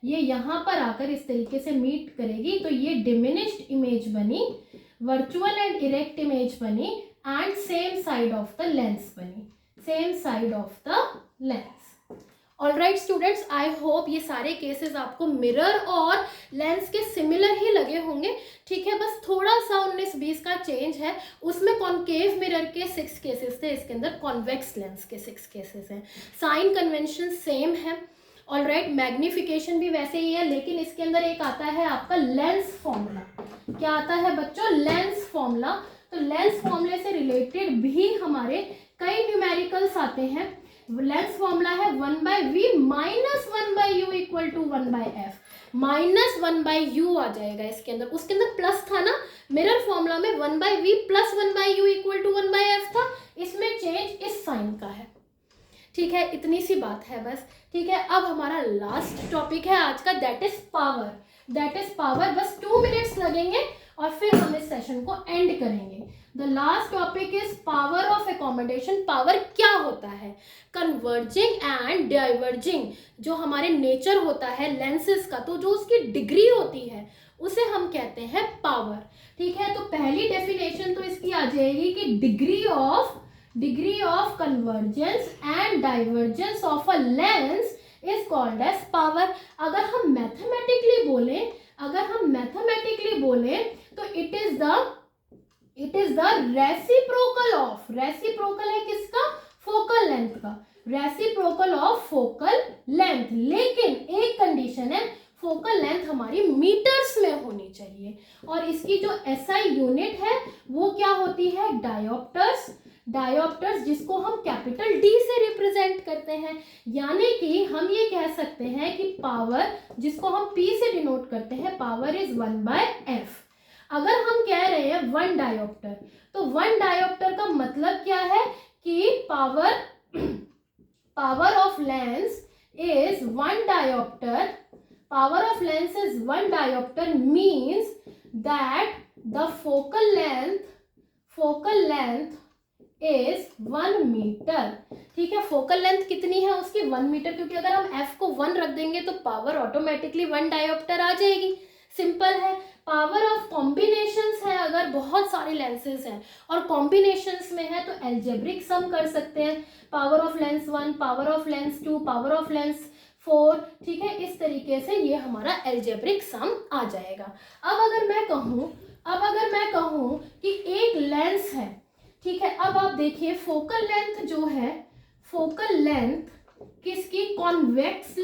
ये यहाँ पर आकर इस तरीके से मीट करेगी. तो ये डिमिनिश्ड इमेज बनी, वर्चुअल एंड इरेक्ट इमेज बनी and same side of the lens बनी, same side of the lens. Alright students, I hope ये सारे केसेस आपको मिरर और लेंस के सिमिलर ही लगे होंगे. ठीक है, बस थोड़ा सा 19-20 का चेंज है. उसमें कॉन्केव मिरर के 6 केसेस थे, इसके अंदर कॉन्वेक्स लेंस के 6 केसेस हैं. साइन कन्वेंशन सेम है. ऑलराइट, मैग्निफिकेशन भी वैसे ही है, लेकिन इसके अंदर एक आता है आपका लेंस फॉर्मूला. क्या आता है बच्चों, लेंस फॉर्मूला. तो लेंस फॉर्मूले से रिलेटेड भी हमारे कई न्यूमेरिकल्स आते हैं. लेंस फॉर्मूला है 1/v minus 1/u equal to 1/f. Minus 1/u आ जाएगा इसके अंदर, उसके अंदर प्लस था ना. मिरर फॉर्मूला में 1/v plus 1/u equal to 1/f था. इसमें चेंज इस साइन का है. ठीक है, इतनी सी बात है बस. ठीक है, अब हमारा लास्ट टॉपिक है आज का, that is power. That is power. बस 2 मिनट्स लगेंगे और फिर हम इस सेशन को एंड करेंगे. The last topic is power of accommodation. Power क्या होता है, कन्वर्जिंग एंड डाइवर्जिंग जो हमारे नेचर होता है लेंसेज का, तो जो उसकी डिग्री होती है उसे हम कहते हैं पावर. ठीक है, तो पहली डेफिनेशन तो इसकी आ जाएगी कि degree of convergence and divergence of a lens is called as power. अगर हम मैथमेटिकली बोलें तो इट इज द रेसिप्रोकल है किसका, फोकल लेंथ का. Reciprocal of focal length. लेकिन एक कंडीशन है, फोकल लेंथ हमारी मीटर्स में होनी चाहिए. और इसकी जो SI यूनिट है वो क्या होती है, डायोप्टर्स, जिसको हम कैपिटल D से रिप्रेजेंट करते हैं. यानी कि हम ये कह सकते हैं कि पावर, जिसको हम P से डिनोट करते हैं, पावर इज 1/f. अगर हम कह रहे हैं 1 डायोप्टर, तो 1 डायोप्टर का मतलब क्या है कि power of lens is 1 dioptre. Power of lens is 1 diopter means that the focal length is 1 meter. ठीक है, फोकल लेंथ कितनी है उसकी, 1 मीटर, क्योंकि अगर हम f को 1 रख देंगे तो पावर ऑटोमेटिकली 1 डायोप्टर आ जाएगी. सिंपल है. पावर ऑफ कॉम्बिनेशंस है, अगर बहुत सारे लेंसेज हैं और कॉम्बिनेशंस में है तो एल्जेब्रिक सम कर सकते हैं. Power of lens 1, power of lens 2, power of lens 4. ठीक है, इस तरीके से ये हमारा एल्जेब्रिक सम आ जाएगा. अब अगर मैं कहूँ कि एक लेंस है, ठीक है, अब आप देखिए फोकल लेंथ जो है, फोकल लेंथ किसकी, कॉन्वेक्स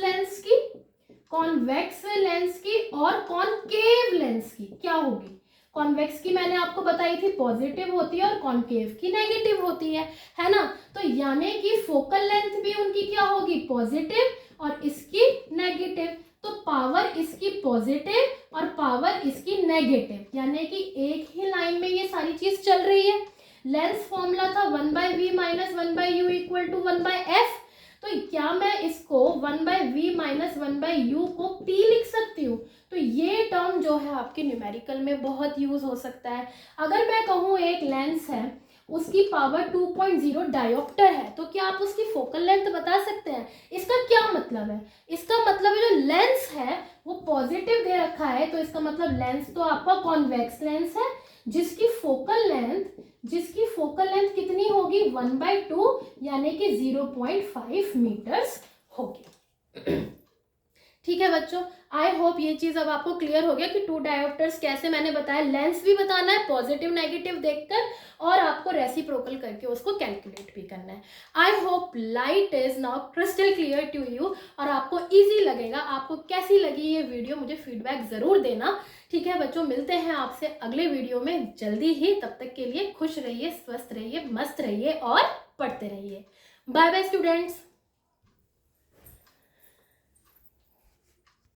लेंस की और कॉनकेव लेंस की क्या होगी. कॉन्वेक्स की मैंने आपको बताई थी पॉजिटिव होती है और कॉनकेव की नेगेटिव होती है ना. तो यानी कि फोकल लेंथ भी उनकी क्या होगी, पॉजिटिव और इसकी नेगेटिव. तो पावर इसकी पॉजिटिव और पावर इसकी नेगेटिव, यानी कि एक ही लाइन में ये सारी चीज चल रही है. लेंस फॉर्मूला था 1/v minus 1/u equal to 1/f. तो क्या मैं इसको 1/v माइनस 1/u को p लिख सकती हूँ. तो ये टर्म जो है आपके न्यूमेरिकल में बहुत यूज हो सकता है. अगर मैं कहूँ एक लेंस है, उसकी पावर 2.0 डायोप्टर है, तो क्या आप उसकी फोकल लेंथ बता सकते हैं. इसका क्या मतलब है, इसका मतलब है जो लेंस है वो पॉजिटिव दे रखा है, तो इसका मतलब लेंस तो आपका कॉन्वेक्स लेंस है जिसकी फोकल लेंथ कितनी होगी, 1/2 यानी कि 0.5 मीटर्स होगी. ठीक है बच्चों, आई होप ये चीज़ अब आपको क्लियर हो गया कि टू डायोप्टर्स कैसे मैंने बताया, लेंस भी बताना है पॉजिटिव नेगेटिव देखकर, और आपको रेसिप्रोकल करके उसको कैलकुलेट भी करना है। I hope light is now crystal clear to you और आपको इजी लगेगा। आपको कैसी लगी ये वीडियो मुझे फीडबैक ज़रूर देना। ठीक है बच्चों, मिलते हैं आपसे अगले वीडियो में जल्दी ही। तब तक के लिए खुश रहिए, स्वस्थ रहिए, मस्त रहिए और पढ़ते रहिए। Bye bye students.